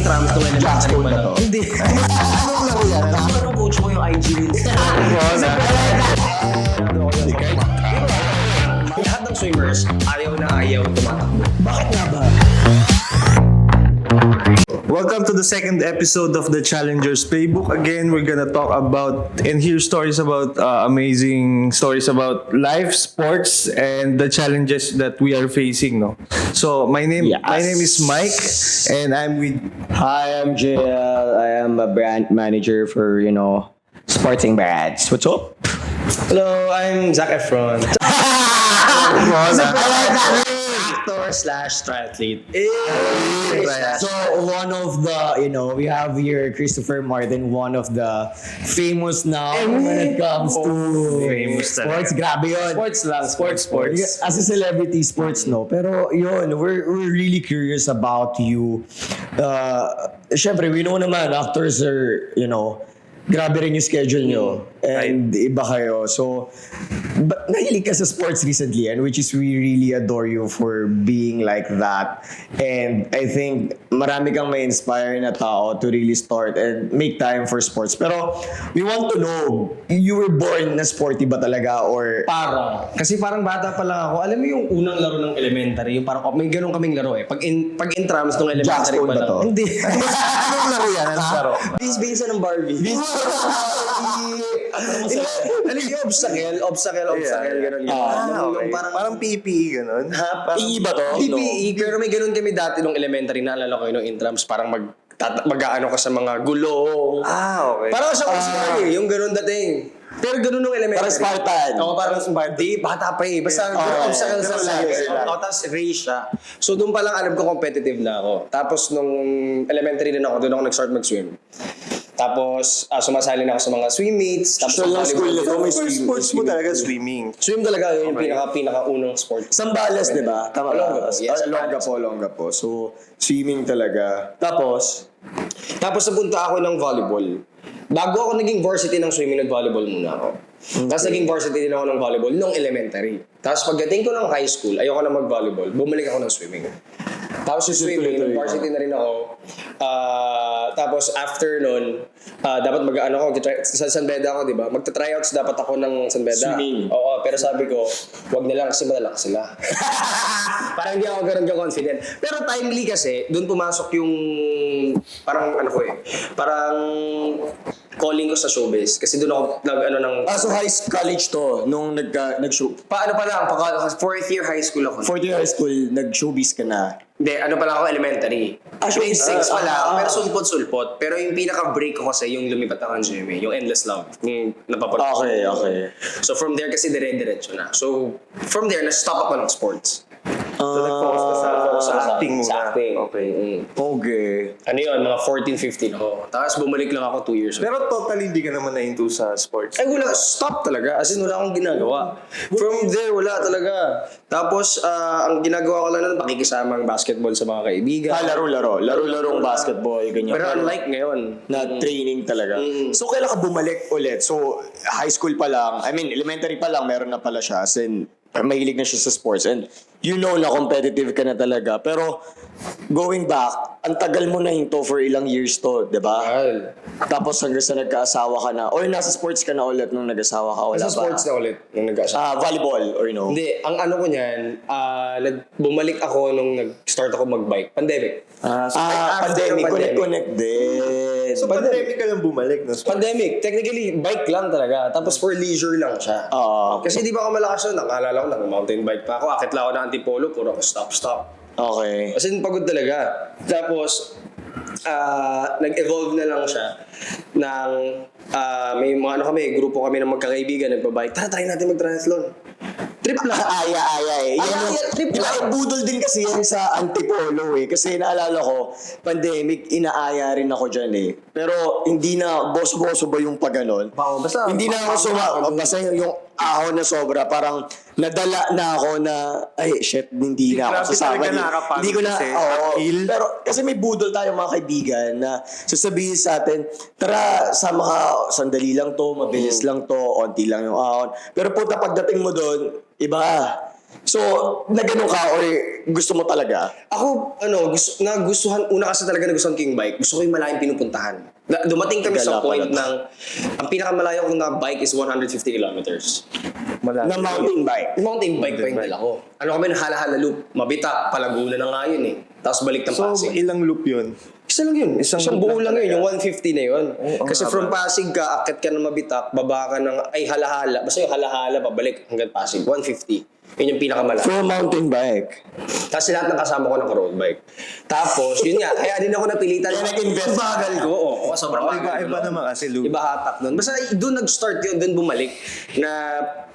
intrams nung elementary pa lang. Hindi. Anong laro yan? Anong coach ko yung IG reels? Lahat ng swimmers, ayaw na ayaw tumatakbo. Bakit nga ba? Welcome to the second episode of the Challengers Playbook. Again, we're gonna talk about and hear stories about amazing stories about life, sports, and the challenges that we are facing. No, so my name is Mike, and I'm with. Hi, I'm JL. I am a brand manager for, Sporting Brands. What's up? Hello, I'm Zac Efron. Actor/triathlete. So, one of the, we have here Christopher Martin, one of the famous now when it comes to Famous sports. Grabe yun. Sports lang, sports. As a celebrity, sports, no? Pero yun, we're really curious about you. Syempre, we know naman, actors are, grabe rin yung schedule nyo. And iba kayo. So, but nahilig ka sa sports recently, and which is we really adore you for being like that. And I think marami kang may inspire na tao to really start and make time for sports. Pero we want to know, you were born na sporty ba talaga or... Kasi parang bata pa lang ako. Alam mo yung unang laro ng elementary, yung parang may ganun kaming laro eh. Pag intrams nung elementary Jackstone pa ba lang. to? Hindi. Anong laro yan? Anong laro? Bisa ng Barbie. Ano yung obstacle, ganun. Okay. Yung Parang PPE, ganun. PE ba to? PPE, pero may ganun kami dati nung elementary, naalala ko yung intrams, parang mag-aano ka sa mga gulong. Okay. Parang sa obstacle yung ganun dating. Pero ganun nung elementary. Parang Spartan. Oo, parang Spartan. Di, bata pa eh. Basta obstacle sa lagi. Tapos race siya. So doon pa lang alam ko competitive na ako. Tapos nung elementary din ako, doon ako nag-start mag-swim. Tapos sumasali na ako sa mga swim meets. Tapos So yung school na may First sports mo talaga swimming. swim talaga yun yung pinaka-unang sport. Sambales, di ba? Tama ba? Yes, Longgapo. So, swimming talaga. Tapos napunta ako ng volleyball. Bago ako naging varsity ng swimming, nag-volleyball muna ako. Tapos naging varsity din ako ng volleyball nung elementary. Tapos pagdating ko ng high school, ayoko na mag-volleyball, bumalik ako ng swimming. Tapos yung swimming, varsity na rin ako. Tapos after nun, dapat sa San Beda ako, di ba? Magta-tryouts dapat ako ng San Beda. Swimming. Oo, pero sabi ko, wag na lang kasi malalakas sila. Parang hindi ako ganun ka-confident. Pero timely kasi, doon pumasok yung, parang calling ko sa showbiz. Kasi doon ako so college to, nung nag-show. Paano pa lang, fourth year high school ako. Fourth year high school, nag-showbiz ka na. Hindi, pa lang ako elementary. Grade 6 pa lang, pero sulpot-sulpot. Pero yung pinaka-break ko kasi yung lumipat ako ng GMA, yung Endless Love. Yung napapanood. Okay. So from there kasi dire-diretso na. So from there, na-stop ako ng sports. So nag-focus ka sa acting muna. Sa acting. Okay. Okay. Ano yun, mga 14, 15 ako. Tapos bumalik lang ako 2 years ago. Pero totally hindi ka naman na-into sa sports. Ay, wala. Stop talaga. As in, wala akong ginagawa. From there, wala talaga. Tapos, ang ginagawa ko lang nun, pakikisamang basketball sa mga kaibigan. Laro-laro. Laro-larong basketball, ganyan. Pero unlike ngayon. Na training talaga. So, kailan ka bumalik ulit? So, high school pa lang, elementary pa lang, meron na pala siya. As in, mahilig na siya sa sports. And na competitive ka na talaga. Pero, going back, ang tagal mo na hinto for ilang years to, di ba? Tapos hanggang sa nagkaasawa ka na, or nasa sports ka na ulit nung nag-asawa ka, wala Sa sports na ulit. Nung nag-asawa. Volleyball, or no? Hindi, ang ko niyan, bumalik ako nung nag-start ako mag-bike. Pandemic. Pandemic. Connect din. So pandemic ka lang bumalik na sports? Pandemic. Technically, bike lang talaga. Tapos for leisure lang siya. Kasi di ba ako malakas yun? Nakalala ko, nag-mountain bike pa ako. Akit lang ako ng antipolo, puro ako stop. Okay. Kasi pagod talaga. Tapos, nag-evolve na lang siya ng may mga grupo kami ng magkakaibigan, nagpa-bike. Try natin mag-triathlon. Trip lang. Aya. Trip lang. Budol din kasi yan sa antipolo eh. Kasi naalala ko, pandemic, inaaya rin ako dyan eh. Pero hindi na, boss-bosso ba yung paganon? Basta. Hindi na ako basta yung ahon na sobra, parang nadala na ako na, hindi na ako sasama. Hindi ko na, pero kasi may budol tayo mga kaibigan na sasabihin sa atin, tara, sama ka, sandali lang to, mabilis lang to, onti lang yung ahon. Pero pagdating mo doon, iba, So, na ganun ka or gusto mo talaga? Ako, una kasi talaga nagustuhan ko yung bike. Gusto ko yung malayong pinupuntahan. Dumating kami sa Gala point pala. ng, ang pinakamalayo kong na bike is 150 kilometers. Na mountain bike. Mountain bike pa yung dala ko. Ano kami, hala-hala loop. Mabita, Palaguna na nga yun eh. Tapos balik ng So, Pasig. ilang loop yun? Isa lang yun. Isang buo lang yun. Yung 150 na yun. Oo, Kasi ang from haba. Pasig ka, akit ka ng Mabitak, baba ka ng, hala-hala. Basta yung hala-hala, pabalik hanggang Pasig. 150. Yun yung pinakamalaki. For a mountain bike. Kasi lahat ng kasama ko naka-road bike. Tapos, yun nga, kaya din ako napilitan. Kaya nag-invest. Ang bagal ko. Oo, sobrang bagal Iba ko. naman kasi loop. Iba hatak doon. Basta doon nag-start yun, doon bumalik. Na,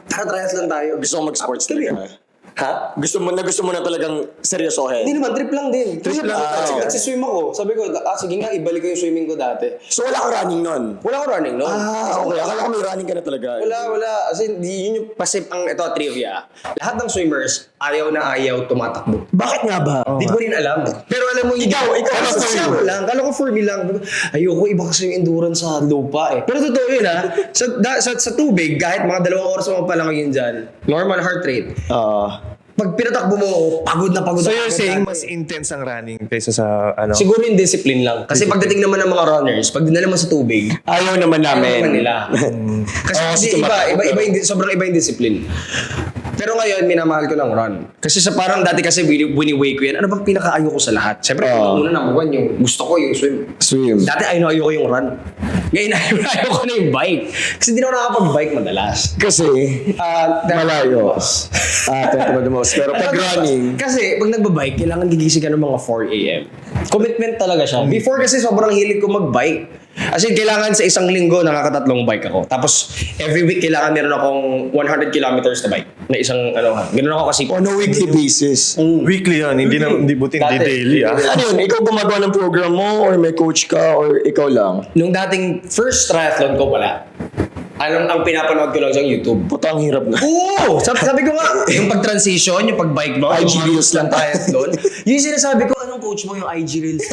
tara, triathlon tayo. Gusto mo mag-sports Career. talaga? Ha? Gusto mo na talagang seryosohin? Hindi naman, trip lang din. Trip lang. Nagsiswim ako. Sabi ko, sige nga, ibalik ko yung swimming ko dati. So, wala kang running nun? Wala ko running, no? Okay. Akala ko may running ka na talaga. Wala. Kasi yun yung pasip ang ito, trivia. Lahat ng swimmers, ayaw na ayaw tumatakbo. Bakit nga ba? Hindi ko rin alam. Pero alam mo, Ikaw, Kala for ko you. lang. Kala ko for me lang. Ayoko, iba kasi yung endurance sa lupa eh. Pero totoo yun ha. Sa tubig, kahit mga 2 oras mo pa lang yun dyan, normal heart rate. Pag pinatakbo mo, pagod na pagod. So na you're agad saying dati. mas intense ang running kaysa sa ano? Siguro yung discipline lang. Kasi pagdating naman ng mga runners, pag dinala mo sa tubig, Ayaw naman ayaw namin. naman nila. Kasi iba yung discipline. Pero ngayon, minamahal ko ng run. Kasi sa parang dati kasi wini-weigh ko yan. Ano bang pinaka-ayaw ko sa lahat? Siyempre, una number 1, yung gusto ko yung swim. Swim. Dati ayaw ko yung run. Ngayon ayaw ko na yung bike. Kasi hindi na ako nakapag-bike madalas. Kasi, malayo. Tento the most. Pero pag running, Kasi pag nagbabike, kailangan gigising ka ng mga 4 a.m. Commitment talaga siya. Before kasi sobrang hilig ko mag-bike. As in, kailangan sa isang linggo nakakatatlong bike ako. Tapos, every week kailangan meron akong 100 kilometers na bike. Na isang, ganun ako kasi. on a weekly basis. Weekly yan, hindi buti hindi Dati. daily ah. Ano yun? Ikaw gumagawa ng program mo or may coach ka or ikaw lang? Nung dating first triathlon ko pala, ang pinapanood ko lang sa YouTube. Puta, ang hirap na. Oo! Sabi ko nga, yung pag-transition, yung pag-bike mo, IG yung Reels lang lang. triathlon, yung sinasabi ko, anong coach mo yung IG Reels?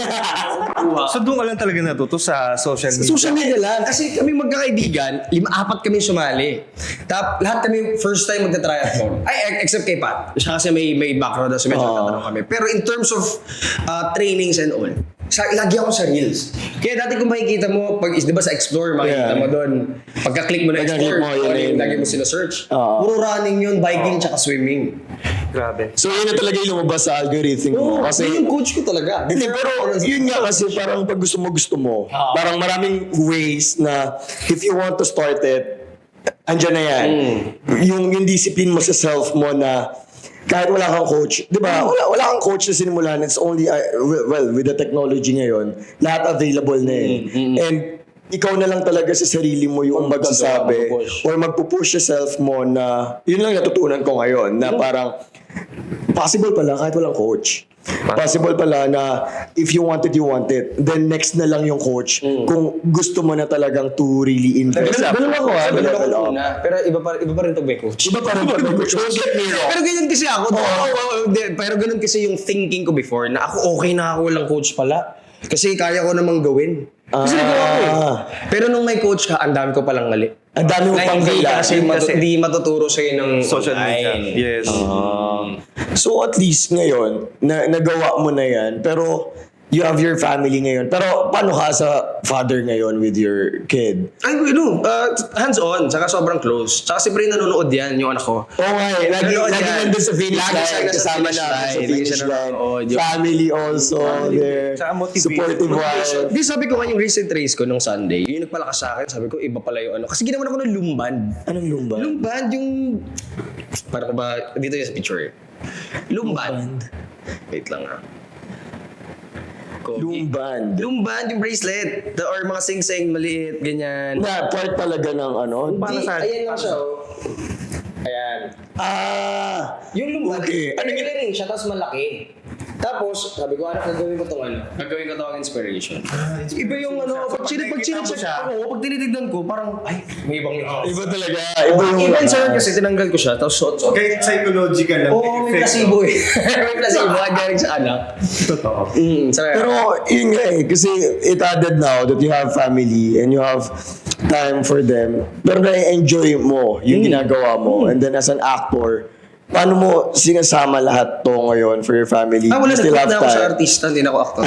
So doon ka lang talaga natuto sa social Sa media? social media lang. Kasi kami magkakaibigan, 4 kami sumali. Lahat kami first time magta-triathlon. Except kay Pat. Siya kasi may background na so medyo nagtatanong kami. Pero in terms of trainings and all, lagi ako sa Reels. Kaya dati kung makikita mo, di ba sa Explore, makikita mo doon, pagka-click mo na Pagka-click Explore, mo, yun. lagi mo sila-search. Oo. Puro running yun, biking, tsaka swimming. Grabe. So yun na talaga yung lumabas sa algorithm mo. Kasi Kasi, yung coach ko talaga. hindi, pero yun nga kasi parang pag gusto mo. Parang maraming ways na if you want to start it, andyan na yan. Yung discipline mo sa self mo na kahit wala kang coach, di ba? Wala kang coach na sinimulan. It's only, well, with the technology ngayon, lahat available na eh. And ikaw na lang talaga sa sarili mo yung magsasabi magpupush. or magpupush yourself mo na, yun lang natutunan ko ngayon, na parang possible pala kahit walang coach. Possible pala na if you want it, you want it. Then next na lang yung coach kung gusto mo na talagang to really invest. Ganun ako Sa ganun level ako up. una. Pero iba pa rin to may coach. Iba pa rin pag may coach. Don't get me wrong. Pero ganyan kasi ako. Pero ganun kasi yung thinking ko before na ako okay na ako walang coach pala. Kasi kaya ko namang gawin. Kasi nagawa ko eh. Pero nung may coach ka, ang dami ko palang mali. Ang dami mo Na pang hindi kailangan. kasi hindi matuturo sa'yo ng Social media. online. Yes. So at least ngayon, nagawa mo na yan. Pero you have your family ngayon. Pero paano ka sa father ngayon with your kid? Ay, hands-on. Saka sobrang close. Saka siyempre nanonood yan, yung anak ko. Oo nga eh. Lagi Nanonood yan. nandun sa finish Lagi siya line. nasa Kasama finish na sa line. Lagi finish siya line. nanonood. Yung- Family also there. Tsaka motivated. Supportive wife. Di sabi ko nga yung recent race ko nung Sunday, yung nagpalakas sa akin, sabi ko iba pala yung ano. Kasi ginawa ako ng lumband. Anong lumba? Lumband yung... Parang ba... Dito yung sa picture. Lumband. Wait lang ah. Lumband. Lumband yung bracelet. Or mga sing-sing maliit, ganyan. Na part talaga ng ano? Di, ayan lang siya oh. Ayan. Yung lumband, Okay. ano ring siya, tapos malaki. Tapos, sabi ko, gagawin ko tong ano? Gagawin ko tong inspiration. Iba yung ano, pag nakikita mo siya. pag tinitignan ko, parang, ay, may ibang Iba talaga. Iba yung Even sir, kasi tinanggal ko siya, tapos suot. Kahit psychological lang. Oo, may placebo eh. May placebo, galing sa anak. Totoo. Pero yun nga eh, kasi it added now that you have family and you have time for them. Pero na-enjoy mo yung ginagawa mo. And then as an actor, paano mo sinasama lahat to ngayon for your family? Wala, You still nag-quit have na ako sa time? artista, hindi na ako actor.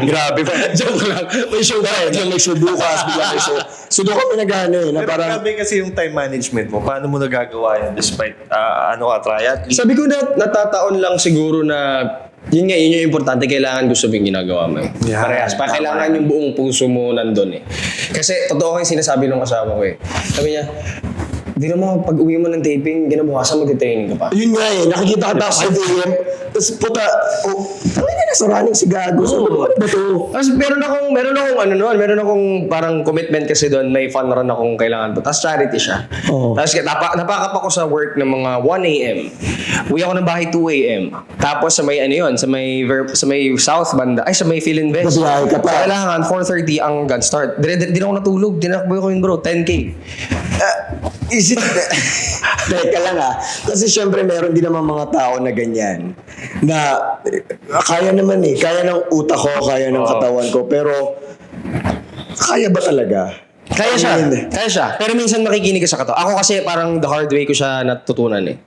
Grabe pa. Joke lang. May show ba? Biglang may show bukas, biglang may show. So doon kami nag-ano eh, na Pero parang, grabe kasi yung time management mo. Paano mo nagagawa yan despite triathlete? Sabi ko natataon lang siguro na yun yung importante, kailangan gusto mo yung ginagawa mo eh. Yeah. Parehas. Kailangan yung buong puso mo nandun eh. Kasi totoo ko yung sinasabi ng asawa ko eh. Sabi niya, di naman pag uwi mo ng taping, ginabukasan mag-training ka pa. yun nga eh, nakikita ka tapos 5 a.m. Tapos puta, tangin na nasa running si Gago. So, ano ba to? Tapos meron akong parang commitment kasi doon, may fun run akong kailangan po. Tapos charity siya. Oo. Tapos napakap ako sa work ng mga 1 a.m. Uwi ako ng bahay 2 a.m. Tapos sa may sa may south banda, sa may Phil Invest. Babiyahe ka pa. So, kailangan 4:30 ang gun start. Di na ako natulog, dinakbo ko yung bro, 10K. Is it... Teka lang kasi syempre meron din naman mga tao na ganyan. Na kaya naman kaya ng utak ko, kaya ng katawan ko, pero kaya ba talaga? Kaya siya. Pero minsan makikinig ka sa katawan. Ako kasi parang the hard way ko siya natutunan eh.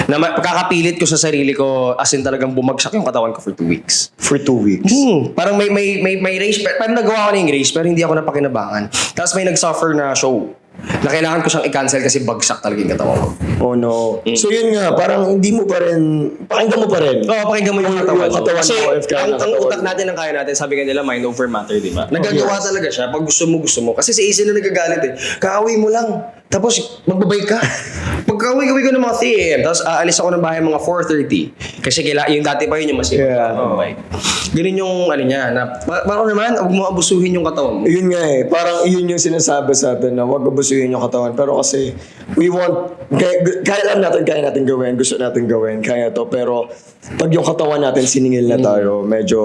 Na pagkakapilit ko sa sarili ko, as in talagang bumagsak yung katawan ko for 2 weeks. For 2 weeks? Parang may race, parang nagawa ko na yung race, pero hindi ako napakinabangan. Tapos may nag-suffer na show na kailangan ko siyang i-cancel kasi bagsak talaga yung katawan ko. Oh no. So yun nga, parang hindi mo pa rin, pakinggan mo pa rin. Oo, pakinggan mo yung katawan. Yung katawan Kasi mo, if kaya ng ang katawan. utak natin ang kaya natin, sabi nga nila, mind over matter, di ba? Nagagawa talaga siya pag gusto mo. Kasi si Ace na nagagalit eh. Kaaway mo lang. Tapos, magbabay ka. Pagka-uwi ko ng mga 3 a.m. Tapos, aalis ako ng bahay mga 4:30. Kasi yung dati pa yun yung masipag. Yeah. Ganun yung niya, na parang naman, huwag mo abusuhin yung katawan mo. Yun nga parang yun yung sinasabi sa atin na huwag abusuhin yung katawan. Pero kasi, we want, kaya natin gawin, gusto natin gawin, kaya to. Pero, pag yung katawan natin siningil na tayo, medyo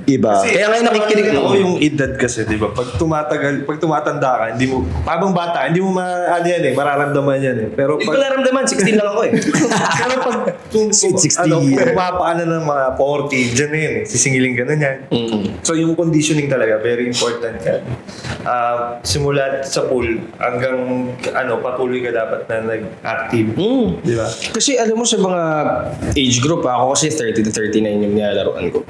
iba. Kaya ngayon nakikinig ako mo. yung edad kasi, di ba? Pag tumatanda ka, hindi mo, habang bata, hindi mo mararamdaman yan eh. Pero Hindi ko pag, naramdaman, 16 lang ako eh. pero pag, Sweet 60. pumapaan na ng mga 40, dyan na yun eh. Sisingilin ka na yan. So yung conditioning talaga, very important yan. Simula sa pool, hanggang patuloy ka dapat na nag-active. Di ba? Kasi alam mo sa mga age group, ako kasi 30 to 39 yung nilalaroan ko.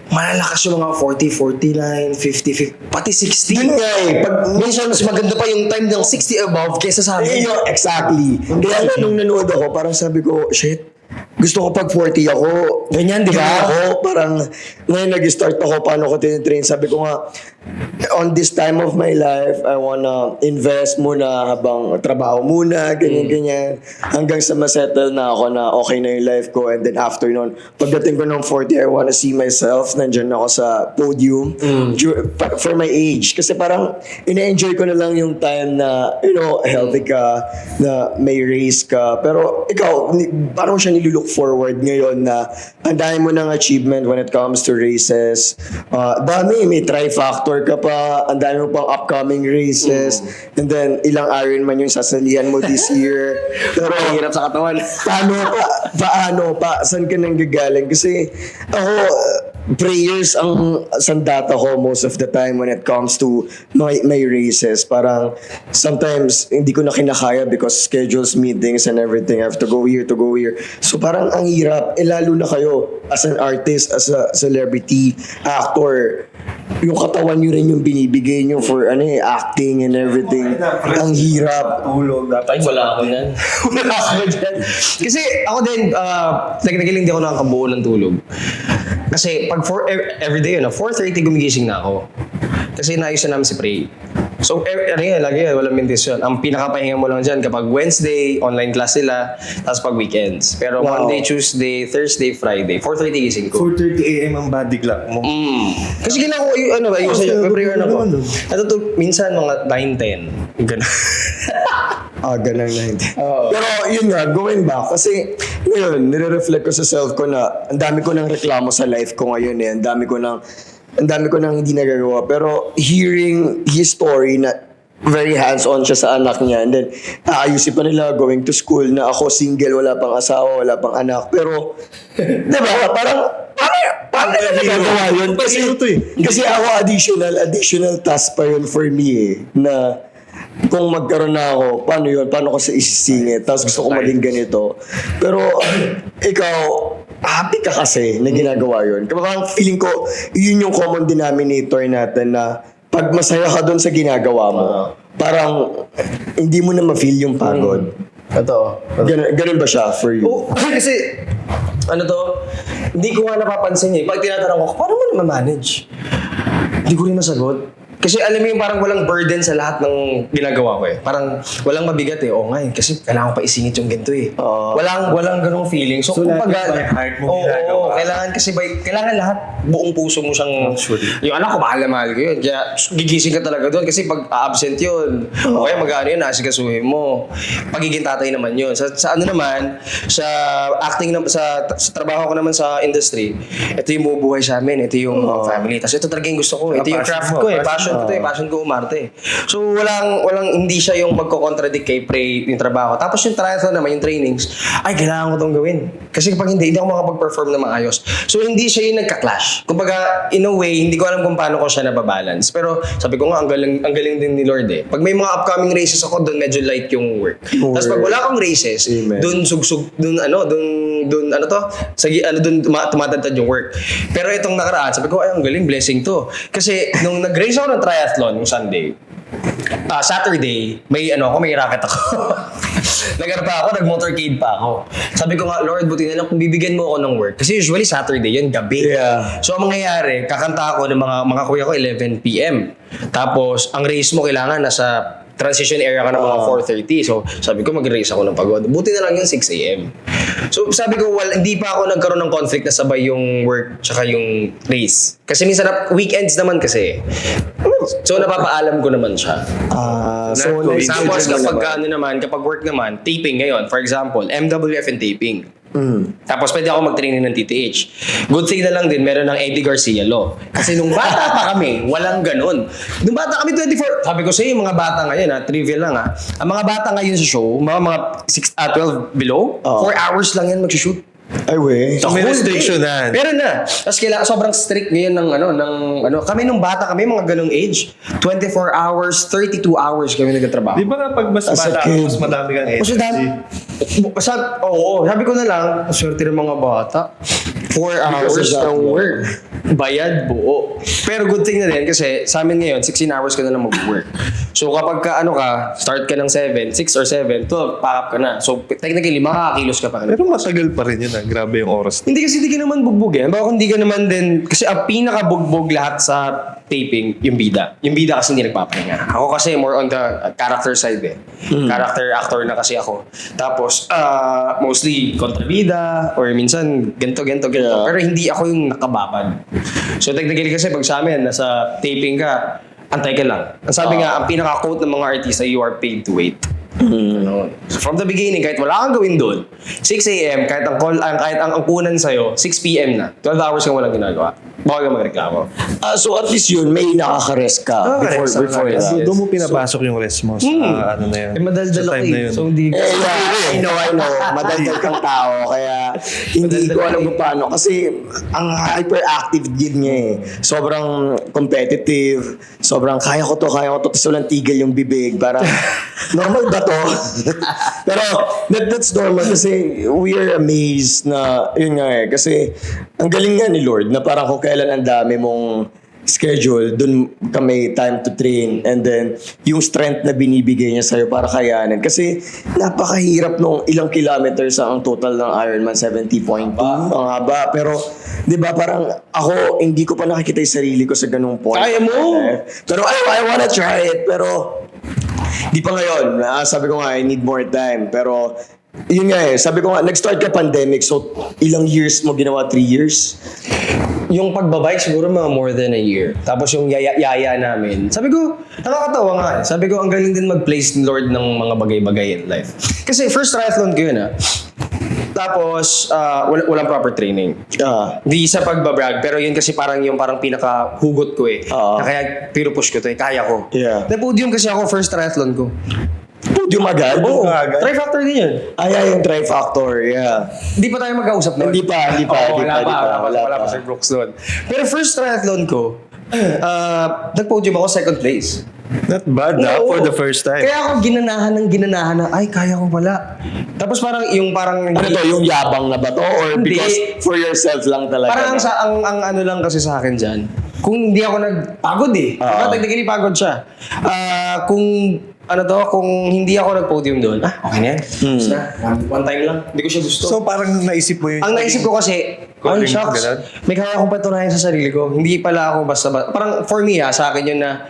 Malalakas yung mga 40, 49, 50, pati 60. Yun nga Pag minsan mas maganda pa yung time ng 60 above kaysa sa amin. Exactly. Kaya nung nanood ako, parang sabi ko, shit, gusto ko pag 40 ako. Ganyan, di ba? Ganyan ako, parang ngayon nag-start ako, paano ko tinitrain. Sabi ko nga, on this time of my life, I wanna invest muna habang trabaho muna, ganyan. Hanggang sa masettle na ako na okay na yung life ko. And then after nun, pagdating ko ng 40, I wanna see myself. Nandyan ako sa podium for my age. Kasi parang ina-enjoy ko na lang yung time na, healthy ka, na may race ka. Pero ikaw, parang siya nilulook forward ngayon na ang dami mo ng achievement when it comes to races. May trifactor ka pa, ang dami mo pang upcoming races, and then ilang Ironman yung sasalihan mo this year. Pero Hirap sa katawan. paano pa? Saan ka nang gagaling? Kasi ako, prayers ang sandata ko most of the time when it comes to my races. Parang sometimes hindi ko na kinakaya because schedules, meetings, and everything. I have to go here, to go here. So parang ang hirap. Lalo na kayo as an artist, as a celebrity, actor. Yung katawan nyo rin yung binibigay nyo for acting and everything. Ang hirap. Tulog, dapat. Ay, wala ako yan. Wala ako dyan. Kasi ako din, nagaling di ako nakakabuo ng tulog. Kasi pag everyday 4:30 gumigising na ako. Kasi naayos na namin si Prey. So, lagi walang mentisyon. Ang pinakapahinga mo lang dyan kapag Wednesday, online class sila, tapos pag weekends. Pero Monday, Tuesday, Thursday, Friday, 4:30 gising ko. 4:30 a.m. ang body clock mo. Kasi ginagawa ko, prayer na ko. Minsan mga 9:10. Ganun. Ganang 90. Pero yun nga, going back, kasi ngayon, nire-reflect ko sa self ko na ang dami ko ng reklamo sa life ko ngayon ang dami ko nang hindi nagagawa. Pero hearing his story na very hands-on siya sa anak niya, and then aayusin pa nila going to school na ako single, wala pang asawa, wala pang anak. Pero, diba, parang paano nagagawa yun? Kasi ako additional task pa yun for me na kung magkaroon na ako, paano yun? Paano ko sa isisingit? Tapos gusto ko maging ganito. Pero ikaw, happy ka kasi na ginagawa yun. Kaya parang feeling ko, yun yung common denominator natin na pag masaya ka doon sa ginagawa mo, parang hindi mo na ma-feel yung pagod. Totoo. Ganun ba siya for you? Oo, kasi, hindi ko nga napapansin eh. Pag tinatanong ko, paano mo na ma-manage? Hindi ko rin masagot. Kasi alam mo yung parang walang burden sa lahat ng ginagawa ko eh. Parang walang mabigat eh. Oo nga eh. Kasi kailangan ko pa isingit yung ganito eh. Walang ganong feeling. So lahat kumbaga, by heart mo ginagawa. kailangan kasi kailangan lahat buong puso mo siyang... Actually. Yung anak ko, mahal na mahal ko yun. Kaya gigising ka talaga doon. Kasi pag absent yun, okay, mag-ano yun, nasigasuhin mo. Pagiging tatay naman yun. Sa ano naman, sa acting, sa trabaho ko naman sa industry, ito yung bubuhay sa amin. Ito yung family. Tapos ito talaga yung gusto ko. Ito yung Passion craft mo, ko eh. passion. Passion ko umarte. So walang hindi siya yung magko-contradict kay Prey yung trabaho. Tapos yung triathlon naman, yung trainings, ay kailangan ko tong gawin. Kasi kapag hindi ako makapag-perform na maayos. So hindi siya yung nagka-clash. Kumbaga, in a way, hindi ko alam kung paano ko siya nababalance. Pero sabi ko nga, ang galing din ni Lord eh. Pag may mga upcoming races ako, doon medyo light yung work. Tapos pag wala akong races, Amen. doon sugsug, doon tumatantad yung work. Pero itong nakaraan, sabi ko, ay ang galing, blessing to. Kasi nung nag-race ako ng triathlon yung Sunday, Saturday, may racket ako. Nag-motorcade pa ako. Sabi ko nga, Lord, buti na lang kung bibigyan mo ako ng work. Kasi usually Saturday yun, gabi. Yeah. So ang mangyayari, kakanta ako ng mga kuya ko 11 p.m. Tapos, ang race mo kailangan nasa transition area ka ng mga 4:30. So, sabi ko mag-race ako ng pagod. Buti na lang yung 6 a.m. So, sabi ko, hindi pa ako nagkaroon ng conflict na sabay yung work tsaka yung race. Kasi minsan, weekends naman kasi. So, napapaalam ko naman siya. So, Tapos, kapag work naman, taping ngayon. For example, MWF and taping. Tapos pwede ako mag-training ng TTH. Good thing na lang din, meron ng Eddie Garcia Law. Kasi nung bata pa kami, walang ganun. Nung bata kami 24, sabi ko sa'yo, yung mga bata ngayon, trivial lang ang mga bata ngayon sa show, mga 12 below, 4 hours lang yan mag-shoot. Ay, we. So may restriction na. Pero na. Tapos sobrang strict ngayon ng kami nung bata kami, mga ganung age, 24 hours, 32 hours kami nagtatrabaho. Di ba nga pag mas As a bata, kid. mas madami kang Kasi energy? sabi ko na lang, swerte ng mga bata. 4 hours of that, ng work. Bayad, buo. Pero good thing na din kasi sa amin ngayon, 16 hours ka na lang mag-work. So kapag start ka ng 7, 6 or 7, 12, pack up ka na. So technically, makakakilos ka pa. Pero masagal pa rin yun. Grabe yung oras. Hindi kasi hindi ka naman bugbog eh. Baka hindi ka naman din, kasi ang pinakabugbog lahat sa taping, yung bida. Yung bida kasi hindi nagpapahinga. Ako kasi more on the character side eh. Character actor na kasi ako. Tapos, mostly kontrabida or minsan ganto. Pero hindi ako yung nakababad. So technically kasi pag sa amin, nasa taping ka, antay ka lang. Ang sabi nga, ang pinaka-quote ng mga artista, you are paid to wait. So from the beginning, kahit wala kang gawin doon, 6 a.m., kahit ang kunan sa'yo, 6 p.m. na. 12 hours kang walang ginagawa. Bawal kang magreklamo. So at least yun, may nakaka-rest ka before that. Doon mo pinapasok yung rest mo sa ano na yun. Madaldal Sa ako time na yun. So hindi... I know. Madaldal kang tao. Kaya hindi ko alam kung paano. Kasi ang hyperactive gid niya eh. Sobrang competitive. Sobrang kaya ko to. Tapos walang tigil yung bibig. Para normal ba to? Pero that's normal kasi we are amazed na yun nga eh. Kasi ang galing nga ni Lord na parang kung kailan ang dami mong schedule, dun ka may time to train, and then yung strength na binibigay niya sa'yo para kayanin. Kasi napakahirap nung ilang kilometers ang total ng Ironman, 70.2. Ang haba. Pero, di ba parang ako, hindi ko pa nakikita yung sarili ko sa ganung point. Kaya mo! Pero I wanna try it. Pero, di pa ngayon. Sabi ko nga, I need more time. Pero, yun nga eh. Sabi ko nga, nag-start ka pandemic. So, ilang years mo ginawa? 3 years? Yung pagbabike siguro mga more than a year. Tapos yung yaya namin. Sabi ko, nakakatawa nga eh. Sabi ko, ang galing din mag-place ni Lord ng mga bagay-bagay in life. Kasi first triathlon ko yun Tapos, walang proper training. Di sa pagbabrag, pero yun kasi parang pinaka-hugot ko eh. Na kaya pinupush ko to eh, kaya ko. Yeah. Na-podium kasi ako first triathlon ko. Podium agad? Oo, Tri-Factor din yun. Yung Tri-Factor, yeah. Hindi pa tayo mag-ausap nun. Hindi pa. Wala pa Sir Brooks nun. Pero first triathlon ko, nag-podium ako second place. Not bad, Oo. for the first time. Kaya ako ginanahan na, ay, kaya ko pala. Tapos parang, Ano to, yung yabang na ba to? Or Hindi. because for yourself lang talaga? Parang ang ano lang kasi sa akin dyan, kung hindi ako nagpagod diba, technically pagod siya. Kung hindi ako nag-podium doon, okay na yan. Tapos na, one time lang. Hindi ko siya gusto. So parang naisip mo yun. Ang naisip ko kasi, ay, Calling, shucks, ganun? may kaya akong patunayan sa sarili ko. Hindi pala ako basta, parang for me sa akin yun na,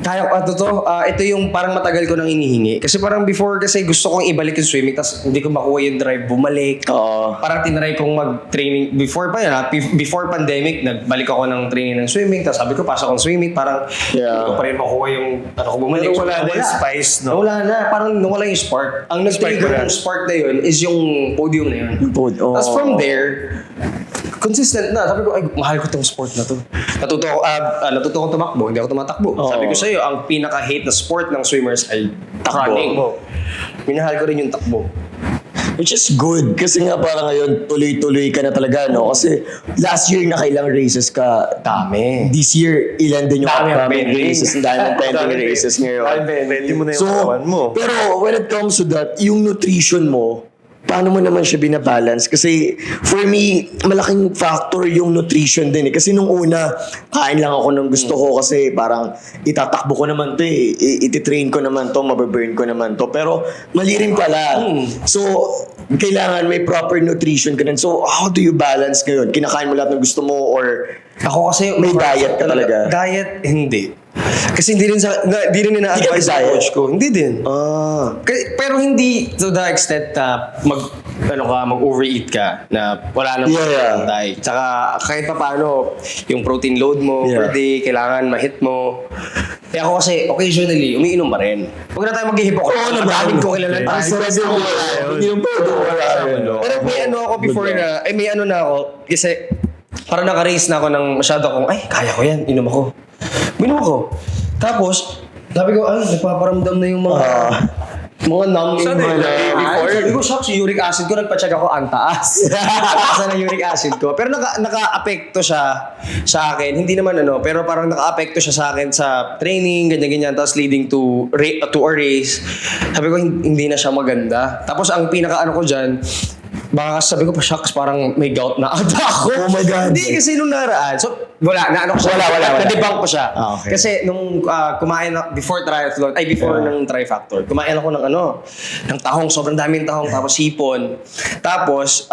kaya ko, ito yung parang matagal ko nang inihingi. Kasi parang before kasi gusto kong ibalik yung swimming, tapos hindi ko makuha yung drive, bumalik. Oo. Parang tinry kong mag-training, before pa yan before pandemic, nagbalik ako ng training ng swimming, tapos sabi ko, pasok akong swimming, parang hindi ko pa rin makuha yung, bumalik. Pero wala na yung spice, no? Wala na, parang nawala yung spark. Ang nag-trigger wala. ng spark na yun is yung podium na yun. Tapos from there, consistent na. Sabi ko, ay, mahal ko tong sport na to. Natuto ko tumakbo, hindi ako tumatakbo. Sabi ko sa'yo, ang pinaka-hate na sport ng swimmers ay running. Minahal ko rin yung takbo. Which is good. Kasi nga parang ngayon, tuloy-tuloy ka na talaga, no? Kasi last year, nakailang races ka. Dami. This year, ilan din yung Dami ang upcoming pending. races. Ang dami ng pending races ngayon. Pwede mo na yung So, katawan mo. pero when it comes to that, yung nutrition mo, paano mo naman siya binabalance? Kasi for me, malaking factor yung nutrition din eh. Kasi nung una, kain lang ako ng gusto ko kasi parang itatakbo ko naman to eh. Ititrain ko naman to, mababurn ko naman to. Pero mali rin pala. So, kailangan may proper nutrition ka din. So, how do you balance ngayon? Kinakain mo lahat ng gusto mo or Ako kasi, May diet ka talaga? Diet, hindi. Kasi hindi rin ina-advise sa diet? coach ko. Hindi din. Ah. Pero hindi to the extent na mag-overeat ka na wala nang Yeah. diet. Tsaka kahit pa paano, yung protein load mo Yeah. per day, kailangan ma-hit mo. Kaya ako kasi occasionally, umiinom pa rin. Huwag na tayo mag-hypocrite. Oo naman. Maraming ko kilala Ang tayo. sarap yung hindi yung pwede wala yun. Pero may ano ako before na, may ano na ako, kasi parang naka-raise na ako ng masyado akong, ay, kaya ko yan, inom ako. Minom ako. Tapos, sabi ko, ay, nagpaparamdam na yung mga numb in my life. before? Sabi ko, shocks, yung uric acid ko, nagpa-check ako, ang taas. Ang taas na uric acid ko. Pero naka-apekto siya sa akin. Hindi naman pero parang naka-apekto siya sa akin sa training, ganyan-ganyan, tapos leading to a race. Sabi ko, hindi na siya maganda. Tapos ang pinaka-ano ko dyan, baka sabi ko pa, shucks, parang may gout na ata ako. Oh my God. Hindi, kasi nung naraan. So, wala. Na-ano ko siya. Wala. Na-debunk ko siya. Ah, okay. Kasi nung kumain ako, before triathlon, before ng Tri-Factor, kumain ako ng tahong, sobrang daming tahong, tapos sipon. Tapos,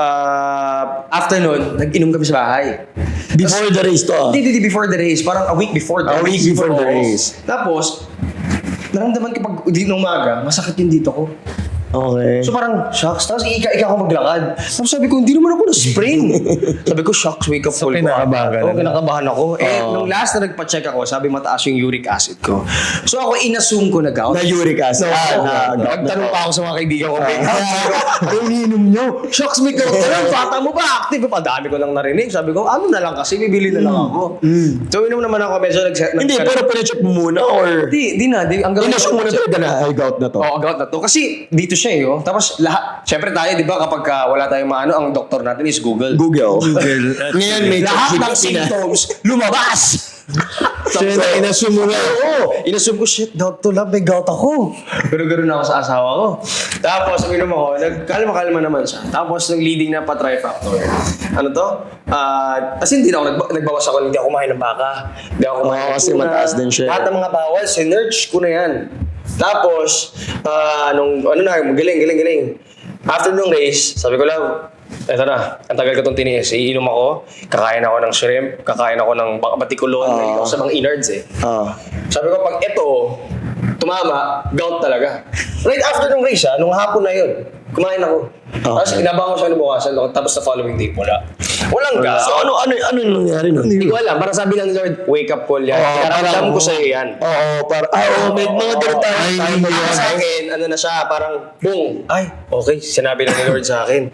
after nun, nag-inom kami sa bahay. Before the race to. Hindi, before the race. Parang a week before the A race. week before the Oo. race. Tapos, naramdaman ko pag di nung umaga, masakit yung dito ko. Okay. So parang, shocks. Tapos ika ako maglakad. Tapos sabi ko, hindi naman ako na-sprain. Sabi ko, shocks, wake up So, call ko. kinakabahan ka Oo, na. kinakabahan ako. Nung last na nagpa-check ako, sabi mataas yung uric acid ko. So ako, inassume ko na gout. Na uric acid. Nagtanong pa ako sa mga kaibigan ko, may gout. Ano iniinom nyo? Shocks, may gout ka lang. Bata mo ba? Active pa. Dami ko lang narinig. Sabi ko, ano na lang kasi, bibili na lang ako. So inom naman ako, medyo Hindi, pero pinacheck mo muna or... Hindi na. Pinasok mo na talaga na ay gout na to. Oo, gout na to. Kasi dito siya Tapos lahat, syempre tayo, di ba, kapag wala tayong maano, ang doktor natin is Google. Google. Ngayon may Lahat ng ChatGPT na. symptoms, lumabas! So, inassume mo na. Oo, inassume ko, shit, gout to love, may gout ako. Pero ganoon na ako sa asawa ko. Tapos, uminom ako, nagkalma-kalma naman siya. Tapos, nung leading na pa Tri-Factor. Ano to? Kasi hindi na ako, nagbawas ako, hindi ako kumain ng baka. Hindi ako kumain ng kasi tuna. mataas din siya. Lahat ng mga bawal, sinerge ko na yan. Tapos, galing. After nung race, sabi ko lang, eto na, ang tagal ko itong tiniis. Iinom ako, kakain ako ng shrimp, kakain ako ng batikulon, mahilig ako sa mga innards Sabi ko, pag ito, tumama, gout talaga. Right after nung race nung hapon na yun, kumain ako. Tapos inabangan ko siya bukasan, tapos the following day, walang gout. So ano nangyari nun? Hindi ko alam, para sabi ng Lord, wake up call yan. Kaya ko sa'yo yan. May mga ganun tayo. Sa akin, ano na siya, parang, boom. Ay, okay, sinabi lang ni Lord sa akin.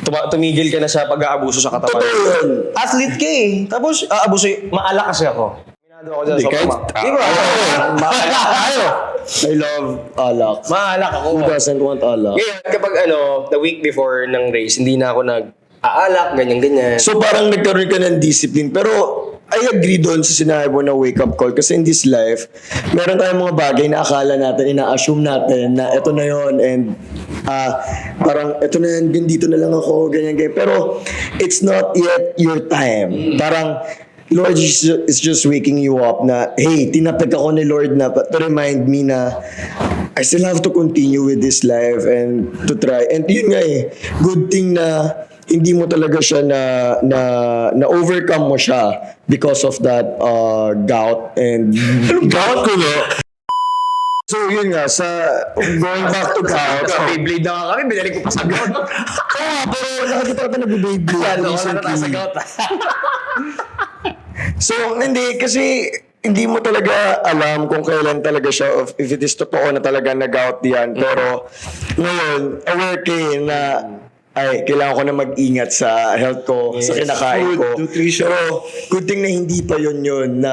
Tumigil ka na sa pag-aabuso sa katawan. Totoo yun. Athlete ka Tapos, aabuso maala kasi ako. Minado ako dyan. Di ba? Maala tayo. I love alak. Maala ako. Who doesn't want alak? Ngayon, kapag the week before ng race, hindi na ako nag-aalak, ganyan-ganyan. So parang nagkaroon ka ng discipline. Pero I agree doon sa sinabi mo na wake up call kasi in this life, meron tayong mga bagay na akala natin, ina-assume natin na eto na yon and parang eto na yan, dito na lang ako, ganyan. Pero it's not yet your time. Parang Lord is just waking you up na, hey, tinapag ako ni Lord na to remind me na I still have to continue with this life and to try. And yun nga good thing na hindi mo talaga siya na overcome mo siya because of that gout and gout ko no. So yun nga, going back to gout. Beyblade na nga kami, binalik ko pa sa gout. Pero nakakita ka na nag-Beyblade recently. So hindi, kasi hindi mo talaga alam kung kailan talaga siya, if it is totoo na talaga nag-gout yan. Pero ngayon, aware kayo na ay, kailangan ko na mag-ingat sa health ko, sa kinakain Food, ko. nutrition. Pero good thing na hindi pa yun na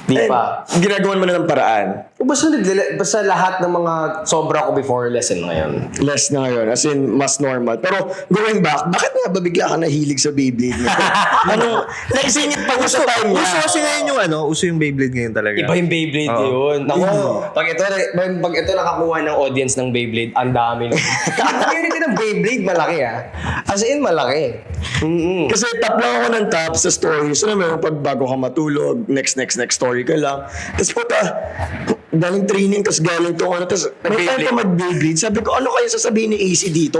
Di pa. ginagawan mo na ng paraan. Basta lahat ng mga sobra ko before lesson ngayon. Less na ngayon, as in, mas normal. Pero going back, bakit nga ba bigla ka nahilig sa Beyblade nito? Naisingit pa ko sa time niya. Uso kasi ngayon yung uso yung Beyblade ngayon talaga. Iba yung Beyblade yun. Naku, pag ito nakakuha ng audience ng Beyblade, ang dami lang. Yung community ng Beyblade, malaki As in, malaki. Kasi top lang ako ng top sa story. So naman, pag bago ka matulog, next story ka lang. Tapos puta, galing training, tapos galing to tapos may time ka mag-Beyblade. Sabi ko, ano kaya sasabihin ni AC dito?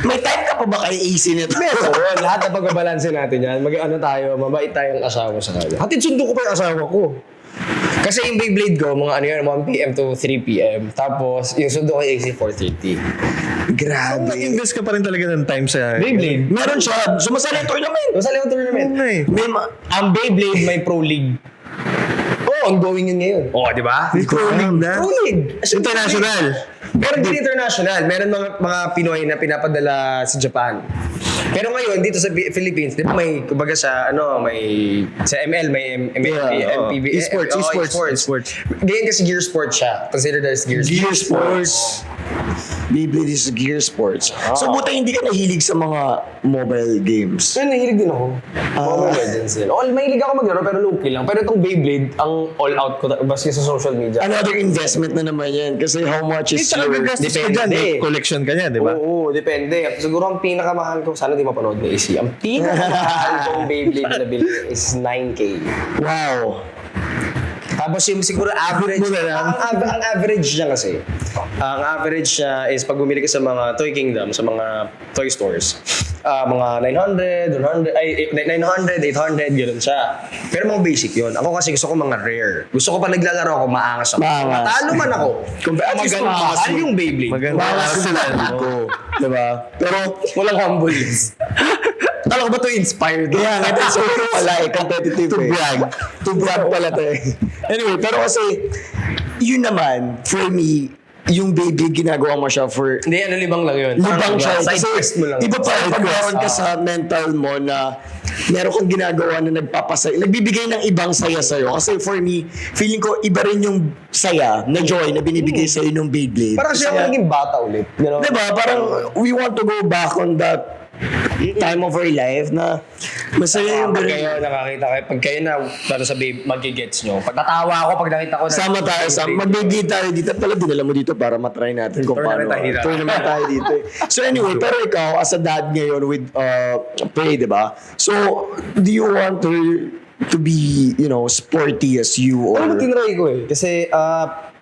May time ka pa ba kay AC nito? Meron. Lahat na pagbabalansin natin yan. Tayo, mabait tayong asawa sa kanya. Hatid sundo ko pa yung asawa ko. Kasi yung Beyblade ko, mga 1 p.m. to 3 p.m. Tapos, yung sundo ko AC 4:30. Grabe. Nag-invest ka pa rin talaga ng time sa Beyblade. Meron siya. Sumasali yung tournament. Masali yung tournament. Ang Beyblade may Pro League. Ongoing yun ngayon. Di ba? Pro League na? Pro League. International. Meron din international. Meron mga Pinoy na pinapadala sa Japan. Pero ngayon, dito sa Philippines, di ba may, kumbaga sa ML, may MPB. Esports. Ganyan kasi gear sports siya. Considered as gear sports. Gear sports. Beyblade is gear sports. So buta hindi ka nahilig sa mga mobile games. Pero nahilig din ako. Mobile Legends din. Mahilig ako maglaro pero low-key lang. Pero itong Beyblade, ang all-out ko baski sa social media. Another investment na naman yan. Kasi how much is your... Gastos ka dyan. Collection ka niya, di ba? Oo, depende. Siguro ang pinakamahal ko, sana di mapanood ni AC. Ang pinakamahal kong Beyblade na nabili is 9K. Wow. Tapos yung siguro average, ang average niya kasi, ang average niya is pag bumili ka sa mga Toy Kingdom, sa mga toy stores, mga 900, 800, gano'n siya. Pero mga basic yun. Ako kasi gusto ko mga rare. Gusto ko pa naglalaro ako, maangas ako. Maangas. Matalo man ako. At least mahal yung Beyblade. Maganda. ko. Diba? Pero Walang humbleness. Kala ko ba ito inspired? kaya nga ito siguro pala competitive To brag. To brag pala to Anyway, pero kasi yun naman, for me, yung Beyblade ginagawa mo siya for Hindi, libang lang yun. libang siya. Side Kasi quest mo lang. iba pa rin pag meron ka sa mental mo na meron kang ginagawa na nagbibigay ng ibang saya sa'yo. Kasi for me, feeling ko iba rin yung saya na joy na binibigay sa'yo ng Beyblade. Parang siya Kasi naging bata ulit. You know? diba? Parang we want to go back on that time of our life na masaya yung Pag kayo nakakita kayo, pag kayo na para sa mag-gets nyo, pag natawa ako, pag nakita ko na... sama tayo, mag-Beyblade tayo dito. Pala dinala mo dito para matry natin kung paano. Tournament tayo dito. So anyway, pero ikaw, as a dad ngayon with Prey, diba? So, do you want to be, sporty as you or... Ano tinry ko Kasi,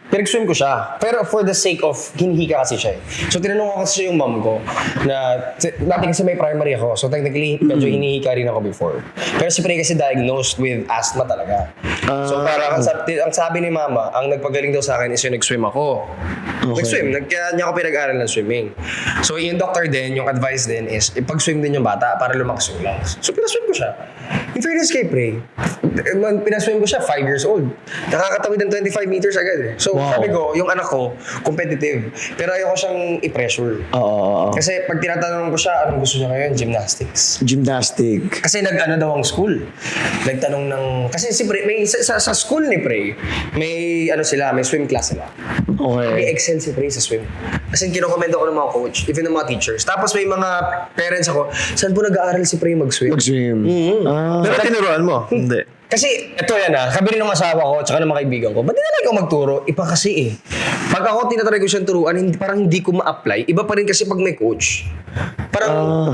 pinag-swim ko siya. Pero for the sake of, hinihika kasi siya So, tinanong ko kasi yung mom ko na, dati kasi may primary ako. So, technically, medyo hinihika rin ako before. Pero si Prey kasi diagnosed with asthma talaga. So, parang ang sabi ni mama, ang nagpagaling daw sa akin is yung nag-swim ako. Nag-swim. Kaya niya ako pinag-aral ng swimming. So, yung doctor din, yung advice din is, ipag-swim din yung bata para lumakas yung lungs. So, pinaswim ko siya. In fairness kay Prey, pinaswim ko siya 5 years old. Nakakatawid ng 25 meters agad So, sabi ko, yung anak ko, competitive. Pero ayoko siyang i-pressure. Oo. Kasi pag tinatanong ko siya, anong gusto niya ngayon? Gymnastics. Gymnastic. Kasi nag-ano daw ang school. Nagtanong ng... Kasi si Prey, may, sa school ni Prey, may may swim class sila. Okay. May excel si Prey sa swim. Kasi kinokomment ako ng mga coach, even ng mga teachers. Tapos may mga parents ako, saan po nag-aaral si Prey mag-swim? Mag-swim. Pero tinuruan mo? Hindi. Kasi, ito yan sabi rin ng asawa ko, tsaka ng mga kaibigan ko, ba't di na ikaw magturo? Iba kasi Pag ako tinatry ko siyang turuan, parang hindi ko ma-apply. Iba pa rin kasi pag may coach. Parang,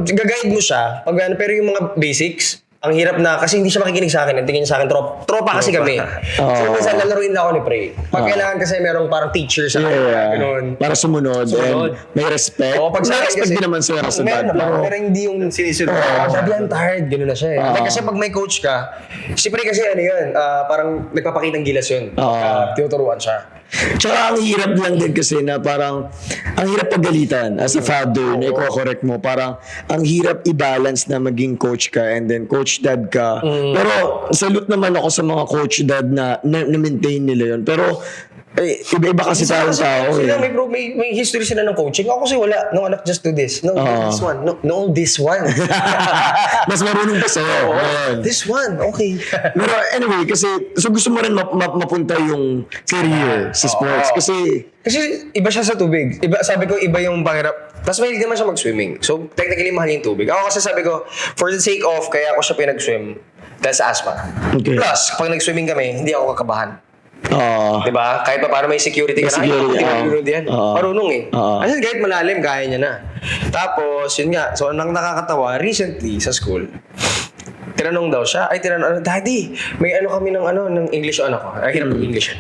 gagayad mo siya, pero yung mga basics, ang hirap na, kasi hindi siya makikinig sa akin. Ang tingin niya sa akin, tropa kasi kami. So, minsan lalaruin na ako ni Prey. Pag kailangan kasi merong parang teacher sa kanya, ganun. Para sumunod. And may respect. Pag sa May akin respect kasi, din naman sa'yo sa dad. pero hindi yung Sinisunod. Sabi ang tired, gano'n na siya Like, kasi pag may coach ka, siyempre kasi yun, parang nagpapakitang gilas yun. Tinuturuan siya. Tsaka ang hirap lang din kasi na parang ang hirap paggalitan as a father na i-correct mo. Parang ang hirap i-balance na maging coach ka and then coach dad ka. Pero salute naman ako sa mga coach dad na maintain nila yun. Pero iba-iba kasi tayong tao. Sila may history sila ng coaching. Ako kasi wala. No, anak, just do this. No, this one. No, this one. Mas marunong pa sa'yo. This one, okay. Pero anyway, kasi so gusto mo rin mapunta yung career sa sports. Kasi Iba siya sa tubig. Sabi ko, iba yung panghirap. Tapos mahilig naman siya mag-swimming. So, technically, mahal yung tubig. Ako kasi sabi ko, for the sake of, kaya ako siya pinag-swim. Dahil sa asthma. Okay. Plus, pag nag-swimming kami, hindi ako kakabahan. Ah. Diba? Kahit pa paano may security ka na. Security, Hindi marunong yan. Marunong Kasi kahit malalim, kaya niya na. Tapos, yun nga. So, ang nakakatawa, recently sa school, tinanong daw siya, Daddy, may kami ng English anak ko. Ay, hirap ng English.